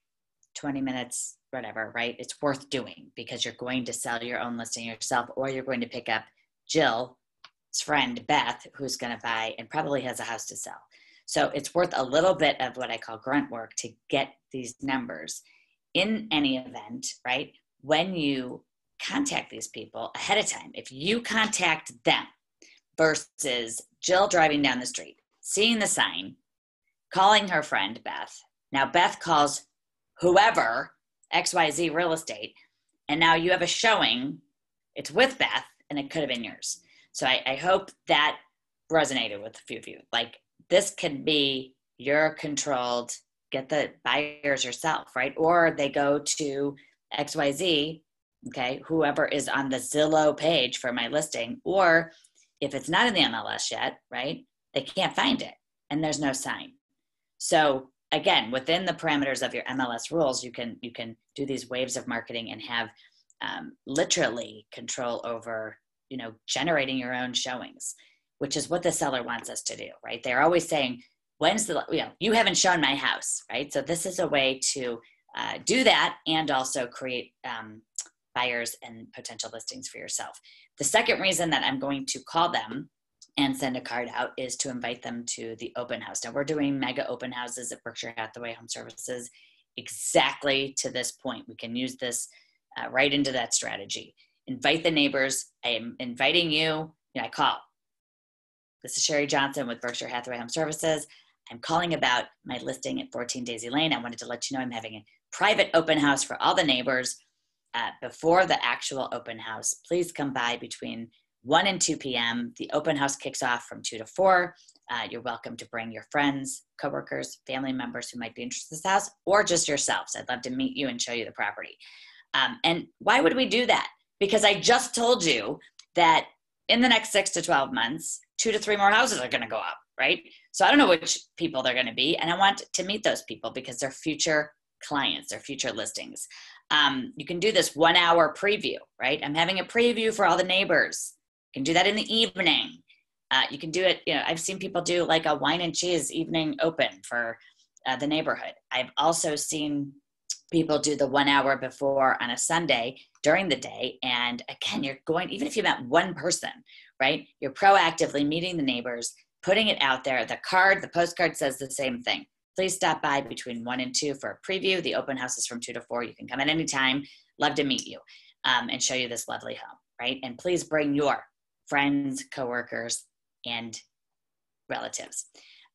20 minutes, whatever, right? It's worth doing because you're going to sell your own listing yourself, or you're going to pick up Jill's friend, Beth, who's going to buy and probably has a house to sell. So it's worth a little bit of what I call grunt work to get these numbers. In any event, right, when you contact these people ahead of time, if you contact them versus Jill driving down the street, seeing the sign, calling her friend, Beth. Now Beth calls whoever, XYZ Real Estate, and now you have a showing, it's with Beth, and it could have been yours. So I hope that resonated with a few of you. Like, this can be your controlled, get the buyers yourself, right? Or they go to XYZ, okay, whoever is on the Zillow page for my listing, or if it's not in the MLS yet, right, they can't find it and there's no sign. So again, within the parameters of your MLS rules, you can do these waves of marketing and have literally control over, generating your own showings, which is what the seller wants us to do, right? They're always saying, when's you haven't shown my house, right? So this is a way to do that and also create buyers and potential listings for yourself. The second reason that I'm going to call them and send a card out is to invite them to the open house. Now, we're doing mega open houses at Berkshire Hathaway Home Services exactly to this point. We can use this right into that strategy. Invite the neighbors. I am inviting you. I call. This is Sherry Johnson with Berkshire Hathaway Home Services. I'm calling about my listing at 14 Daisy Lane. I wanted to let you know I'm having a private open house for all the neighbors before the actual open house. Please come by between 1 and 2 p.m. The open house kicks off from 2 to 4. You're welcome to bring your friends, coworkers, family members who might be interested in this house, or just yourselves. I'd love to meet you and show you the property. And why would we do that? Because I just told you that in the next 6 to 12 months, 2 to 3 more houses are going to go up, right? So I don't know which people they're going to be, and I want to meet those people because they're future clients, they're future listings. You can do this 1 hour preview, right? I'm having a preview for all the neighbors. You can do that in the evening. You can do it, I've seen people do like a wine and cheese evening open for the neighborhood. I've also seen people do the 1 hour before on a Sunday during the day. And again, you're going, even if you met one person, right? You're proactively meeting the neighbors, putting it out there. The postcard says the same thing. Please stop by between 1 and 2 for a preview. The open house is from 2 to 4. You can come at any time. Love to meet you and show you this lovely home, right? And please bring your friends, coworkers, and relatives.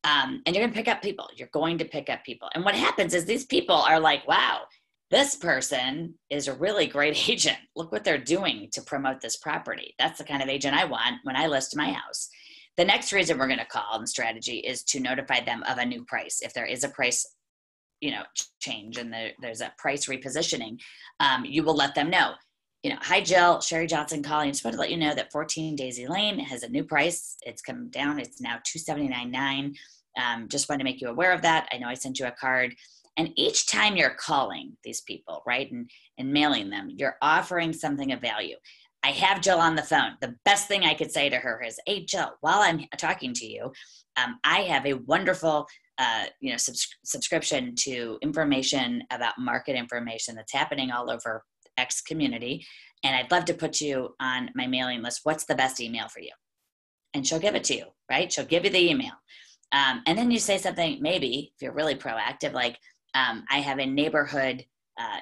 And you're going to pick up people. You're going to pick up people. And what happens is these people are like, wow, this person is a really great agent. Look what they're doing to promote this property. That's the kind of agent I want when I list my house. The next reason we're going to call in strategy is to notify them of a new price. If there is a price, change and there's a price repositioning, you will let them know. Hi, Jill, Sherry Johnson calling. Just want to let you know that 14 Daisy Lane has a new price. It's come down. It's now $279.9. Just wanted to make you aware of that. I know I sent you a card. And each time you're calling these people, right, and mailing them, you're offering something of value. I have Jill on the phone. The best thing I could say to her is, hey, Jill, while I'm talking to you, I have a wonderful subscription to information about market information that's happening all over X community, and I'd love to put you on my mailing list. What's the best email for you? And she'll give it to you, right? She'll give you the email. And then you say something, maybe, if you're really proactive, like, I have a neighborhood,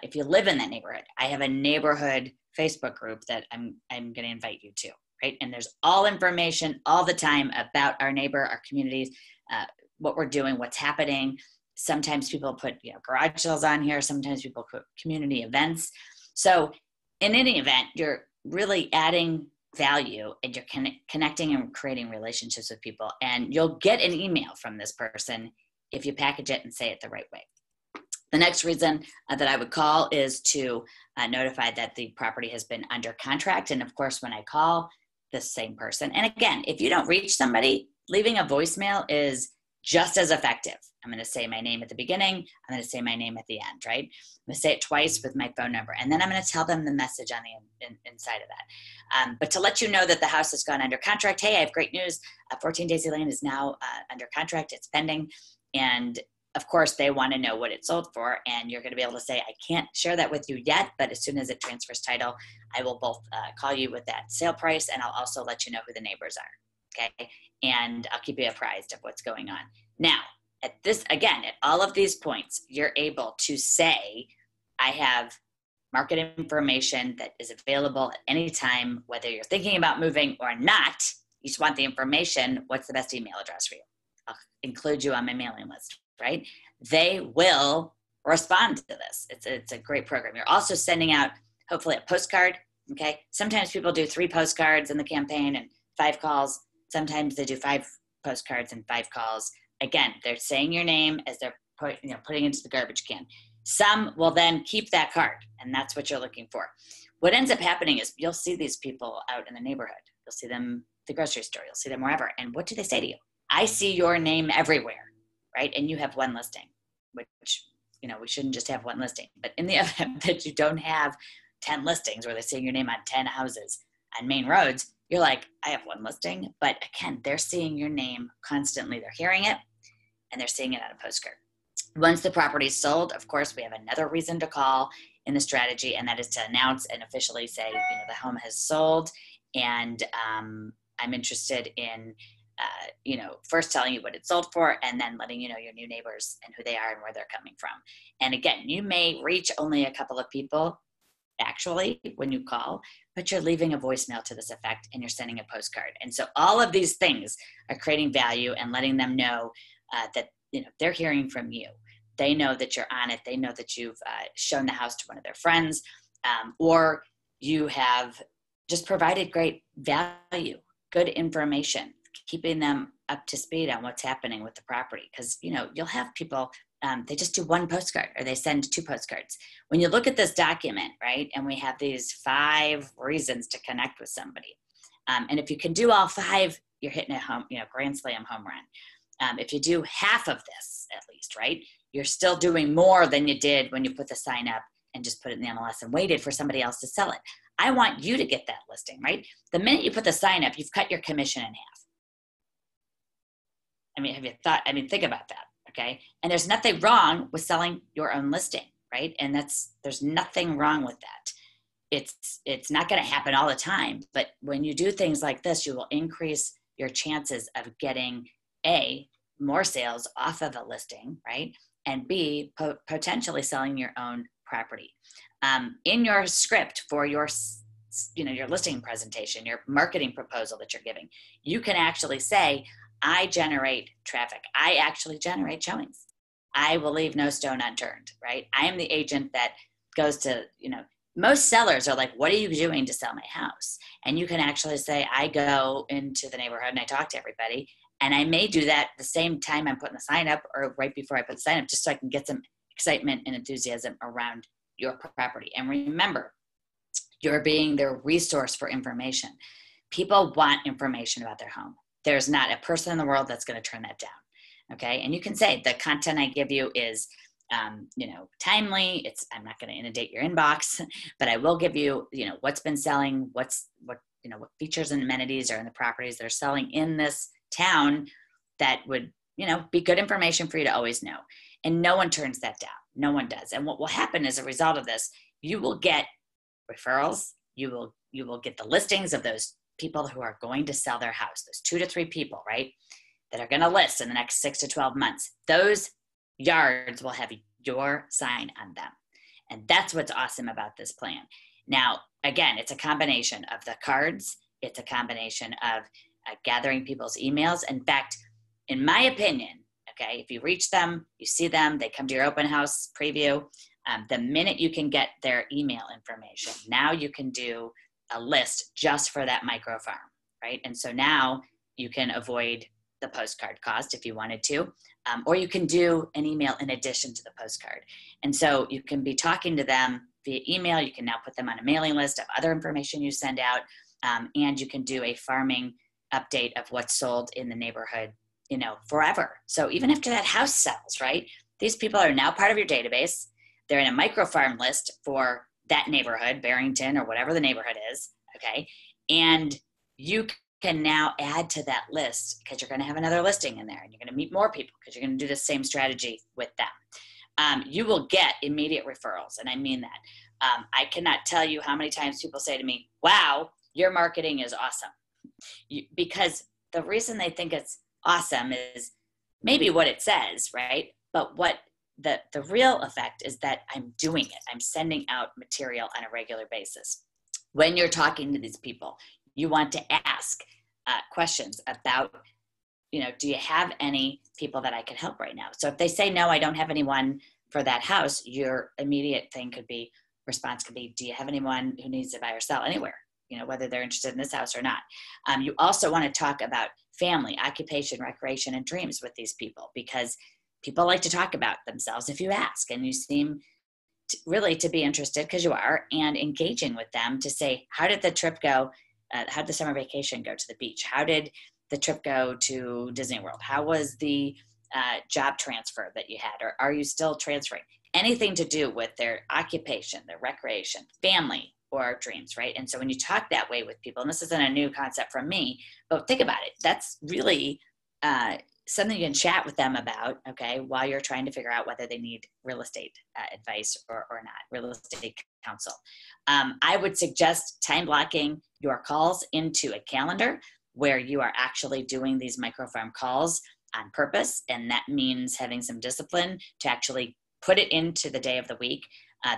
if you live in that neighborhood, I have a neighborhood Facebook group that I'm going to invite you to, right? And there's all information all the time about our neighbor, our communities, what we're doing, what's happening. Sometimes people put garage sales on here. Sometimes people put community events. So in any event, you're really adding value and you're connecting and creating relationships with people. And you'll get an email from this person if you package it and say it the right way. The next reason that I would call is to notify that the property has been under contract. And of course, when I call, the same person. And again, if you don't reach somebody, leaving a voicemail is just as effective. I'm going to say my name at the beginning. I'm going to say my name at the end, right? I'm going to say it twice with my phone number. And then I'm going to tell them the message on the inside of that. But to let you know that the house has gone under contract, hey, I have great news. 14 Daisy Lane is now under contract. It's pending. And of course, they want to know what it sold for. And you're going to be able to say, I can't share that with you yet, but as soon as it transfers title, I will both call you with that sale price. And I'll also let you know who the neighbors are. Okay. And I'll keep you apprised of what's going on. Now, at this, again, at all of these points, you're able to say, I have market information that is available at any time, whether you're thinking about moving or not. You just want the information. What's the best email address for you? I'll include you on my mailing list, right? They will respond to this. It's a great program. You're also sending out, hopefully, a postcard, okay? Sometimes people do 3 postcards in the campaign and 5 calls. Sometimes they do 5 postcards and 5 calls. Again, they're saying your name as they're putting into the garbage can. Some will then keep that card, and that's what you're looking for. What ends up happening is you'll see these people out in the neighborhood. You'll see them at the grocery store. You'll see them wherever. And what do they say to you? I see your name everywhere, right? And you have 1 listing, which, we shouldn't just have 1 listing. But in the event that you don't have 10 listings where they're seeing your name on 10 houses on main roads, you're like, I have 1 listing. But again, they're seeing your name constantly. They're hearing it, and they're seeing it on a postcard. Once the property is sold, of course, we have another reason to call in the strategy, and that is to announce and officially say, the home has sold, and I'm interested in, first telling you what it sold for, and then letting you know your new neighbors and who they are and where they're coming from. And again, you may reach only a couple of people, actually, when you call, but you're leaving a voicemail to this effect, and you're sending a postcard. And so all of these things are creating value and letting them know that they're hearing from you. They know that you're on it. They know that you've shown the house to one of their friends, or you have just provided great value, good information, keeping them up to speed on what's happening with the property. Because you'll have people, they just do 1 postcard, or they send 2 postcards. When you look at this document, right, and we have these 5 reasons to connect with somebody, and if you can do all 5, you're hitting a home, grand slam home run. If you do half of this, at least, right, you're still doing more than you did when you put the sign up and just put it in the MLS and waited for somebody else to sell it. I want you to get that listing, right? The minute you put the sign up, you've cut your commission in half. Think about that, okay? And there's nothing wrong with selling your own listing, right? And there's nothing wrong with that. It's not going to happen all the time, but when you do things like this, you will increase your chances of getting A, more sales off of a listing, right? And B, potentially selling your own property. In your script for your listing presentation, your marketing proposal that you're giving, you can actually say, I generate traffic. I actually generate showings. I will leave no stone unturned, right? I am the agent that goes to, most sellers are like, what are you doing to sell my house? And you can actually say, I go into the neighborhood and I talk to everybody. And I may do that the same time I'm putting the sign up, or right before I put the sign up, just so I can get some excitement and enthusiasm around your property. And remember, you're being their resource for information. People want information about their home. There's not a person in the world that's going to turn that down. Okay. And you can say the content I give you is, timely. I'm not going to inundate your inbox, but I will give you, what's been selling, what features and amenities are in the properties that are selling in this town that would, be good information for you to always know. And no one turns that down. No one does. And what will happen as a result of this, you will get referrals. You will get the listings of those people who are going to sell their house, those 2 to 3 people, right, that are going to list in the next 6 to 12 months. Those yards will have your sign on them. And that's what's awesome about this plan. Now, again, it's a combination of the cards. It's a combination of gathering people's emails. In fact, in my opinion, okay, if you reach them, you see them, they come to your open house preview, the minute you can get their email information, now you can do a list just for that micro farm, right? And so now you can avoid the postcard cost if you wanted to, or you can do an email in addition to the postcard. And so you can be talking to them via email. You can now put them on a mailing list of other information you send out. And you can do a farming update of what's sold in the neighborhood, forever. So even after that house sells, right? These people are now part of your database. They're in a microfarm list for that neighborhood, Barrington or whatever the neighborhood is, okay? And you can now add to that list because you're going to have another listing in there and you're going to meet more people because you're going to do the same strategy with them. You will get immediate referrals, and I mean that. I cannot tell you how many times people say to me, wow, your marketing is awesome. Because the reason they think it's awesome is maybe what it says, right? But what the real effect is that I'm doing it. I'm sending out material on a regular basis. When you're talking to these people, you want to ask questions about, do you have any people that I can help right now? So if they say, no, I don't have anyone for that house, your immediate response could be, do you have anyone who needs to buy or sell anywhere? Whether they're interested in this house or not. You also want to talk about family, occupation, recreation, and dreams with these people, because people like to talk about themselves if you ask, and you seem really to be interested, because you are, and engaging with them to say, how did the trip go? How did the summer vacation go to the beach? How did the trip go to Disney World? How was the job transfer that you had? Or are you still transferring? Anything to do with their occupation, their recreation, family, or dreams, right? And so when you talk that way with people, and this isn't a new concept from me, but think about it. That's really something you can chat with them about, okay, while you're trying to figure out whether they need real estate advice or not, real estate counsel. I would suggest time blocking your calls into a calendar where you are actually doing these microfarm calls on purpose. And that means having some discipline to actually put it into the day of the week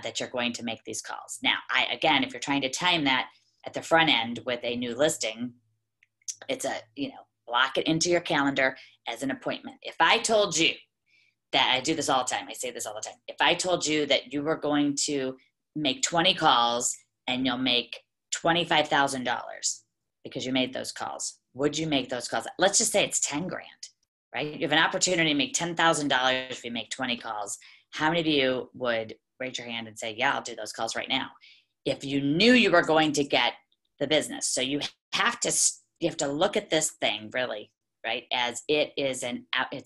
that you're going to make these calls. Now, again, if you're trying to time that at the front end with a new listing, it's block it into your calendar as an appointment. If I told you that, I do this all the time, I say this all the time. If I told you that you were going to make 20 calls and you'll make $25,000 because you made those calls, would you make those calls? Let's just say it's 10 grand, right? You have an opportunity to make $10,000 if you make 20 calls. How many of you would raise your hand and say, yeah, I'll do those calls right now? If you knew you were going to get the business. So you have to look at this thing really, right, as it's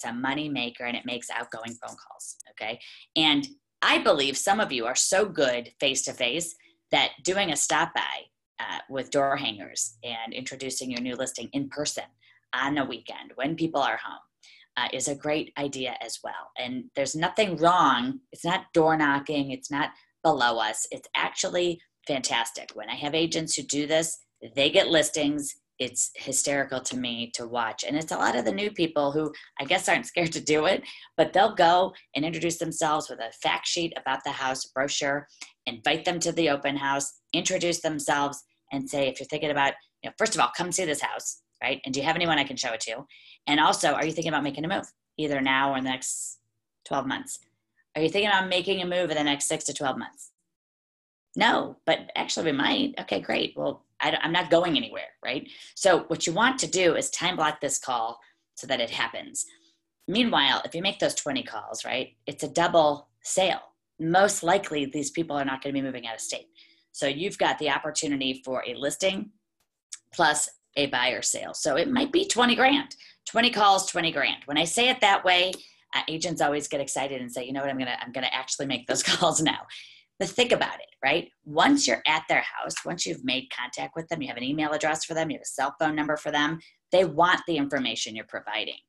a money maker, and it makes outgoing phone calls, okay? And I believe some of you are so good face-to-face that doing a stop by with door hangers and introducing your new listing in person on a weekend when people are home is a great idea as well. And there's nothing wrong. It's not door knocking. It's not below us. It's actually fantastic. When I have agents who do this, they get listings. It's hysterical to me to watch. And it's a lot of the new people who I guess aren't scared to do it, but they'll go and introduce themselves with a fact sheet about the house, brochure, invite them to the open house, introduce themselves, and say, if you're thinking about, first of all, come see this house, right? And do you have anyone I can show it to? And also, are you thinking about making a move either now or in the next 12 months? Are you thinking about making a move in the next 6 to 12 months? No, but actually we might. Okay, great. Well, I'm not going anywhere, right? So what you want to do is time block this call so that it happens. Meanwhile, if you make those 20 calls, right, it's a double sale. Most likely these people are not going to be moving out of state. So you've got the opportunity for a listing plus a buyer sale. So it might be 20 grand, 20 calls, 20 grand. When I say it that way, agents always get excited and say, you know what, I'm going to actually make those calls now. But think about it, right? Once you're at their house, once you've made contact with them, you have an email address for them, you have a cell phone number for them, they want the information you're providing.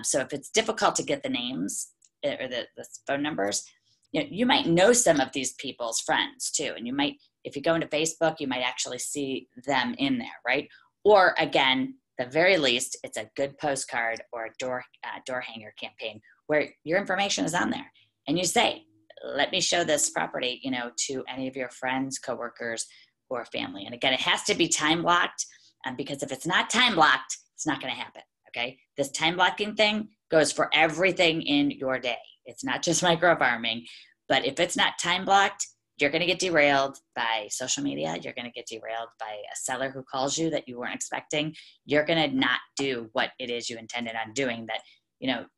So if it's difficult to get the names or the phone numbers, you might know some of these people's friends too. And you might, if you go into Facebook, you might actually see them in there, right? Or again, the very least, it's a good postcard or a door hanger campaign where your information is on there. And you say, let me show this property, to any of your friends, coworkers, or family. And again, it has to be time blocked, because if it's not time blocked, it's not going to happen. Okay. This time blocking thing goes for everything in your day. It's not just microfarming, but if it's not time blocked, you're going to get derailed by social media. You're going to get derailed by a seller who calls you that you weren't expecting. You're going to not do what it is you intended on doing that,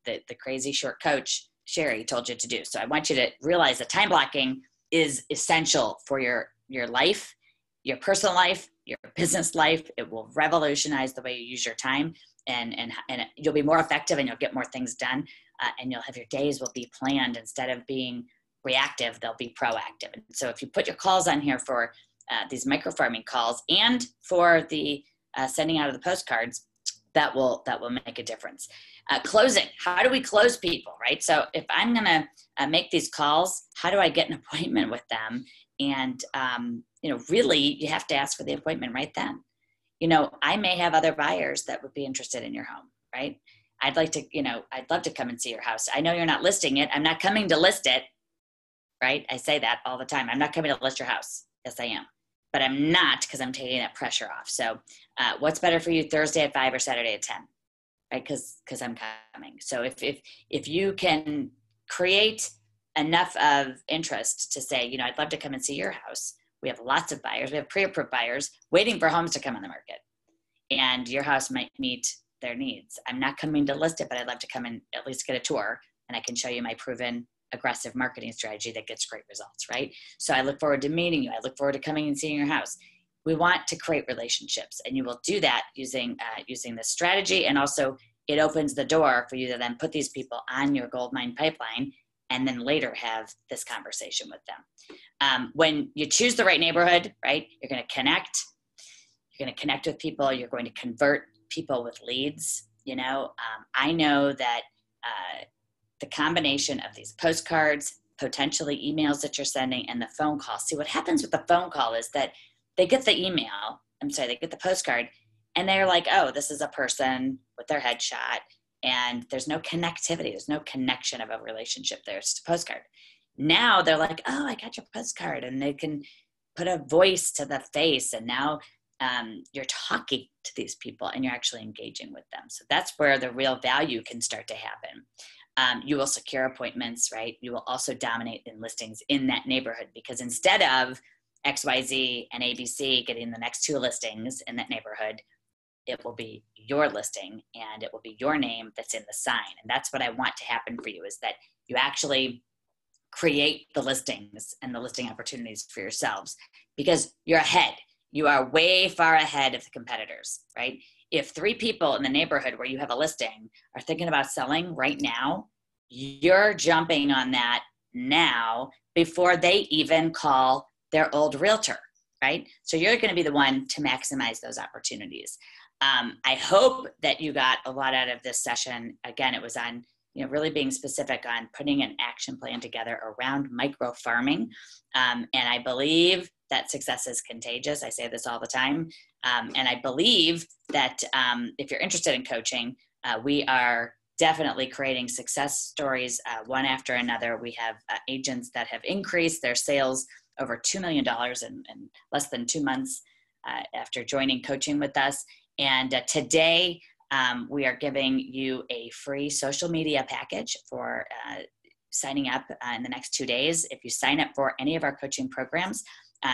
the crazy short coach Sherry told you to do. So I want you to realize that time blocking is essential for your life, your personal life, your business life. It will revolutionize the way you use your time, and you'll be more effective, and you'll get more things done. And you'll have your days will be planned instead of being reactive. They'll be proactive. And so if you put your calls on here for these microfarming calls and for the sending out of the postcards, that will make a difference. Closing. How do we close people, right? So if I'm going to make these calls, how do I get an appointment with them? And, really you have to ask for the appointment right then. I may have other buyers that would be interested in your home, right? I'd love to come and see your house. I know you're not listing it. I'm not coming to list it, right? I say that all the time. I'm not coming to list your house. Yes, I am. But I'm not, because I'm taking that pressure off. So what's better for you, Thursday at 5 or Saturday at 10, right? Because I'm coming. So if you can create enough of interest to say, I'd love to come and see your house. We have lots of buyers. We have pre-approved buyers waiting for homes to come on the market. And your house might meet their needs. I'm not coming to list it, but I'd love to come and at least get a tour, and I can show you my proven aggressive marketing strategy that gets great results, right? So I look forward to meeting you. I look forward to coming and seeing your house. We want to create relationships, and you will do that using this strategy. And also it opens the door for you to then put these people on your goldmine pipeline and then later have this conversation with them. When you choose the right neighborhood, right, you're going to connect. You're going to connect with people. You're going to convert people with leads. I know that the combination of these postcards, potentially emails that you're sending, and the phone call. See, what happens with the phone call is that they get the they get the postcard, and they're like, oh, this is a person with their headshot, and there's no connectivity. There's no connection of a relationship there. It's just a postcard. Now they're like, oh, I got your postcard, and they can put a voice to the face, and now you're talking to these people and you're actually engaging with them. So that's where the real value can start to happen. You will secure appointments, right? You will also dominate in listings in that neighborhood, because instead of XYZ and ABC getting the next 2 listings in that neighborhood, it will be your listing and it will be your name that's in the sign. And that's what I want to happen for you, is that you actually create the listings and the listing opportunities for yourselves, because you're ahead. You are way far ahead of the competitors, right? If 3 people in the neighborhood where you have a listing are thinking about selling right now, you're jumping on that now before they even call their old realtor, right? So you're going to be the one to maximize those opportunities. I hope that you got a lot out of this session. Again, it was on really being specific on putting an action plan together around micro farming. And I believe that success is contagious. I say this all the time. And I believe that if you're interested in coaching, we are definitely creating success stories one after another. We have agents that have increased their sales over $2 million in less than 2 months after joining coaching with us. And today, we are giving you a free social media package for signing up in the next 2 days. If you sign up for any of our coaching programs,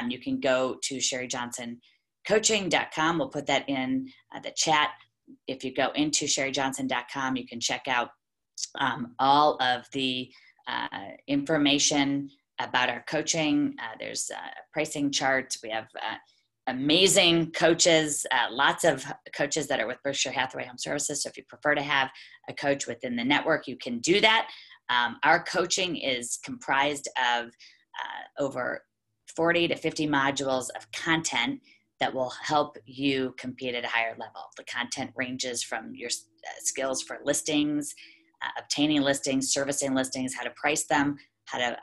you can go to sherryjohnsoncoaching.com. We'll put that in the chat. If you go into sherryjohnson.com, you can check out all of the information about our coaching. There's pricing charts. We have amazing coaches, lots of coaches that are with Berkshire Hathaway Home Services. So if you prefer to have a coach within the network, you can do that. Our coaching is comprised of over 40 to 50 modules of content that will help you compete at a higher level. The content ranges from your skills for listings, obtaining listings, servicing listings, how to price them, how to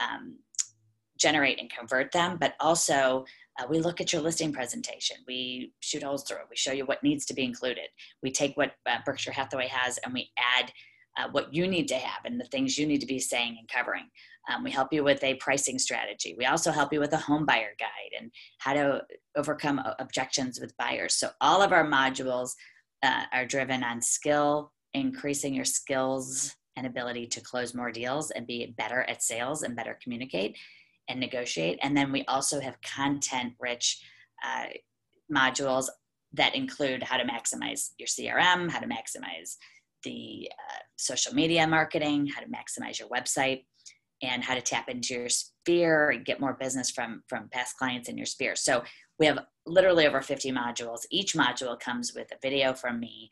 generate and convert them, but also we look at your listing presentation. We shoot holes through it. We show you what needs to be included. We take what Berkshire Hathaway has and we add what you need to have and the things you need to be saying and covering. We help you with a pricing strategy. We also help you with a home buyer guide and how to overcome objections with buyers. So all of our modules are driven on skill, increasing your skills and ability to close more deals and be better at sales and better communicate and negotiate. And then we also have content-rich modules that include how to maximize your CRM, how to maximize the social media marketing, how to maximize your website, and how to tap into your sphere and get more business from past clients in your sphere. So We have literally over 50 modules. Each module comes with a video from me,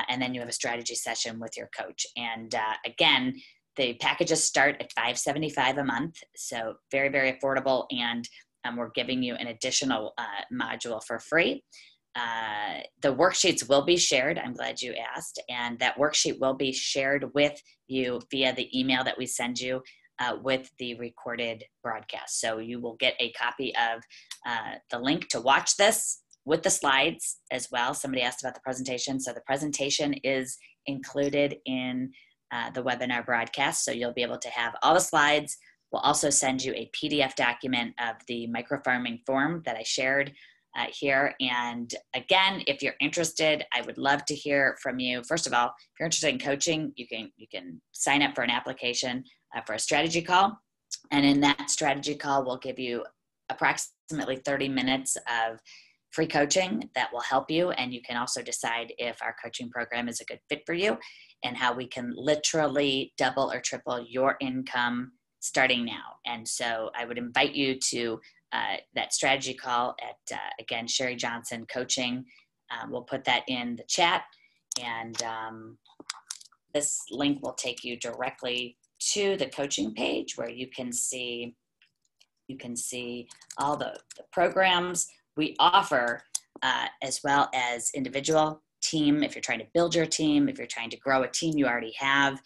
and then you have a strategy session with your coach. And again, the packages start at $575 a month, so very, very affordable, and we're giving you an additional module for free. The worksheets will be shared. I'm glad you asked. And that worksheet will be shared with you via the email that we send you with the recorded broadcast. So you will get a copy of the link to watch this with the slides as well. Somebody asked about the presentation. So the presentation is included in the webinar broadcast. So you'll be able to have all the slides. We'll also send you a PDF document of the microfarming form that I shared here. And again, if you're interested, I would love to hear from you. First of all, if you're interested in coaching, you can sign up for an application for a strategy call. And in that strategy call, we'll give you approximately 30 minutes of free coaching that will help you. And you can also decide if our coaching program is a good fit for you and how we can literally double or triple your income starting now. And so I would invite you to that strategy call at, again, Sherry Johnson Coaching. We'll put that in the chat, and this link will take you directly to the coaching page where you can see all the programs we offer, as well as individual, team, if you're trying to build your team, if you're trying to grow a team you already have,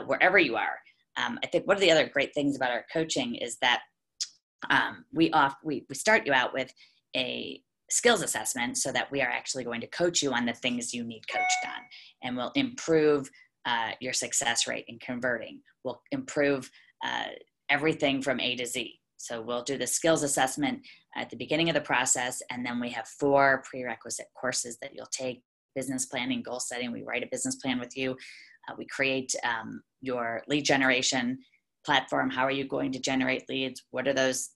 wherever you are. I think one of the other great things about our coaching is that we start you out with a skills assessment so that we are actually going to coach you on the things you need coached on, and we'll improve your success rate in converting. We'll improve everything from A to Z. So we'll do the skills assessment at the beginning of the process, and then we have 4 prerequisite courses that you'll take: business planning, goal setting. We write a business plan with you. We create your lead generation platform. How are you going to generate leads? What are those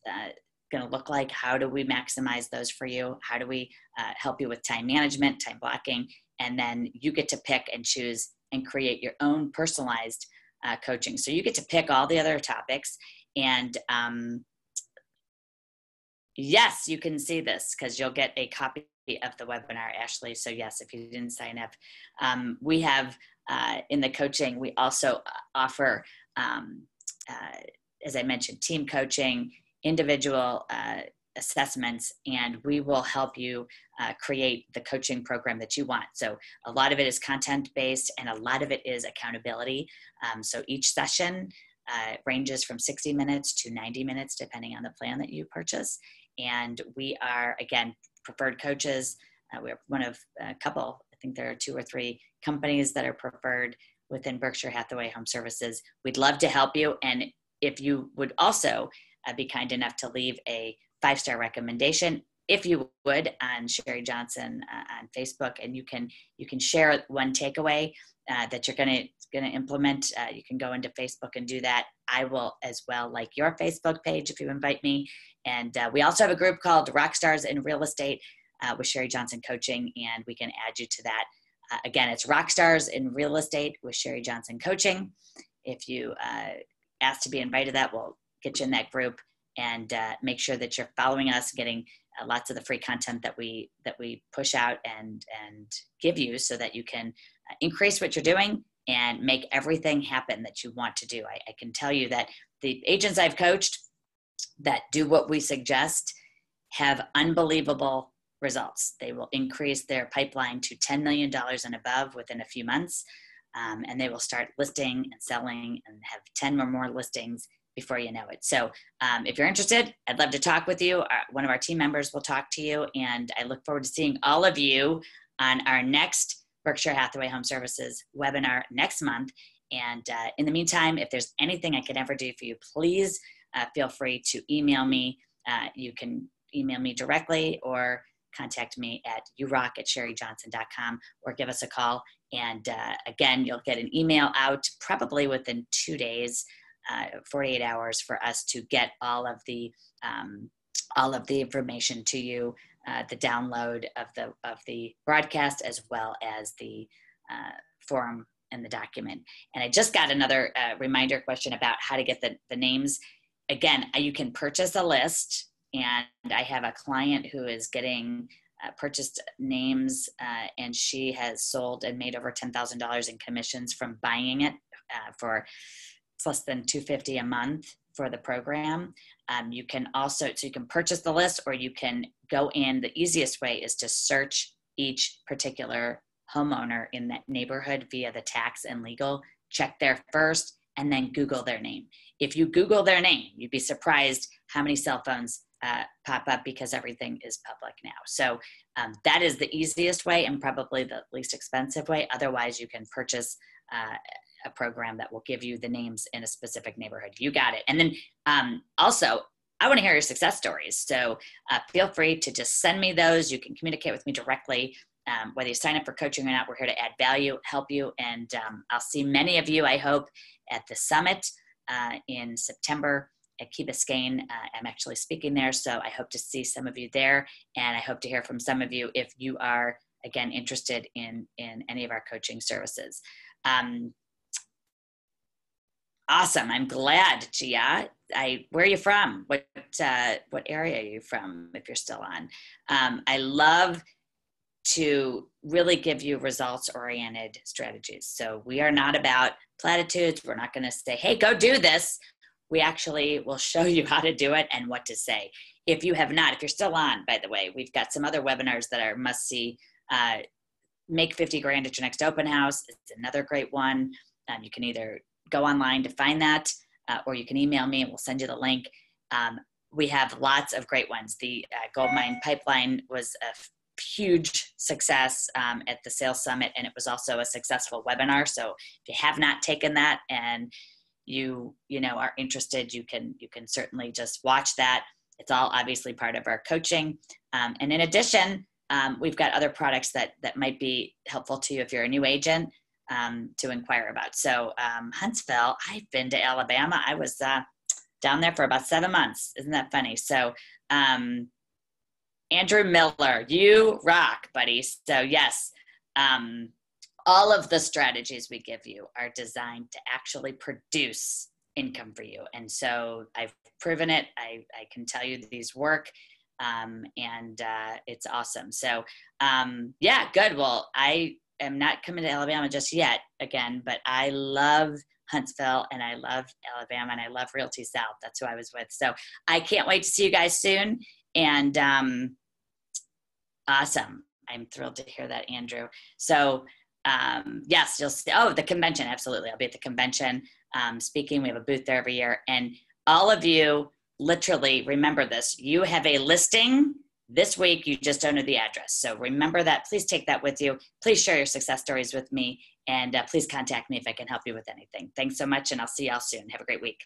going to look like? How do we maximize those for you? How do we help you with time management, time blocking? And then you get to pick and choose and create your own personalized coaching. So you get to pick all the other topics. And yes, you can see this because you'll get a copy of the webinar, Ashley. So yes, if you didn't sign up, we have in the coaching, we also offer, as I mentioned, team coaching, individual assessments, and we will help you create the coaching program that you want. So a lot of it is content-based and a lot of it is accountability. So each session ranges from 60 minutes to 90 minutes, depending on the plan that you purchase. And we are, again, preferred coaches. We're one of a couple, I think there are 2 or 3 companies that are preferred within Berkshire Hathaway Home Services. We'd love to help you. And if you would also be kind enough to leave a 5-star recommendation, if you would, on Sherry Johnson on Facebook, and you can share one takeaway that you're going to implement. You can go into Facebook and do that. I will as well like your Facebook page if you invite me. And we also have a group called Rockstars in Real Estate with Sherry Johnson Coaching, and we can add you to that. Again, it's Rockstars in Real Estate with Sherry Johnson Coaching. If you ask to be invited to that, we'll get you in that group, and make sure that you're following us, getting lots of the free content that we push out and give you, so that you can increase what you're doing and make everything happen that you want to do. I can tell you that the agents I've coached that do what we suggest have unbelievable results. They will increase their pipeline to $10 million and above within a few months, and they will start listing and selling and have 10 or more listings before you know it. So if you're interested, I'd love to talk with you. One of our team members will talk to you, and I look forward to seeing all of you on our next Berkshire Hathaway Home Services webinar next month. And in the meantime, if there's anything I could ever do for you, please feel free to email me. You can email me directly or contact me at urock@sherryjohnson.com, or give us a call. And again, you'll get an email out probably within 2 days, 48 hours, for us to get all of the information to you, the download of the broadcast, as well as the forum and the document. And I just got another reminder question about how to get the names. Again, you can purchase a list And I have a client who is getting purchased names, and she has sold and made over $10,000 in commissions from buying it for it's less than $250 a month for the program. You can also, so you can purchase the list, or you can go in. The easiest way is to search each particular homeowner in that neighborhood via the tax and legal. Check there first, and then Google their name. If you Google their name, you'd be surprised how many cell phones pop up, because everything is public now. So that is the easiest way and probably the least expensive way. Otherwise, you can purchase a program that will give you the names in a specific neighborhood. You got it. And then also, I want to hear your success stories. So feel free to just send me those. You can communicate with me directly. Whether you sign up for coaching or not, we're here to add value, help you. And I'll see many of you, I hope, at the summit in September at Key Biscayne. I'm actually speaking there, so I hope to see some of you there. And I hope to hear from some of you if you are, again, interested in any of our coaching services. Awesome. I'm glad, Gia. Where are you from? What area are you from, if you're still on? I love to really give you results-oriented strategies. So we are not about platitudes. We're not going to say, hey, go do this. We actually will show you how to do it and what to say. If you have not, if you're still on, by the way, we've got some other webinars that are must-see. Make 50 grand at your next open house. It's another great one. You can either go online to find that, or you can email me and we'll send you the link. We have lots of great ones. The Goldmine Pipeline was a huge success at the Sales Summit, and it was also a successful webinar. So if you have not taken that and you are interested, you can certainly just watch that. It's all obviously part of our coaching. And in addition, we've got other products that might be helpful to you if you're a new agent to inquire about. So Huntsville, I've been to Alabama. I was down there for about 7 months. Isn't that funny? So Andrew Miller, you rock, buddy. So yes, all of the strategies we give you are designed to actually produce income for you. And so I've proven it. I can tell you these work, and it's awesome. So yeah, good. Well, I am not coming to Alabama just yet again, but I love Huntsville and I love Alabama and I love Realty South. That's who I was with. So I can't wait to see you guys soon. And awesome. I'm thrilled to hear that, Andrew. So yes, you'll see. Oh, the convention. Absolutely. I'll be at the convention speaking. We have a booth there every year. And all of you, literally remember this. You have a listing this week. You just don't know the address. So remember that. Please take that with you. Please share your success stories with me. And please contact me if I can help you with anything. Thanks so much. And I'll see y'all soon. Have a great week.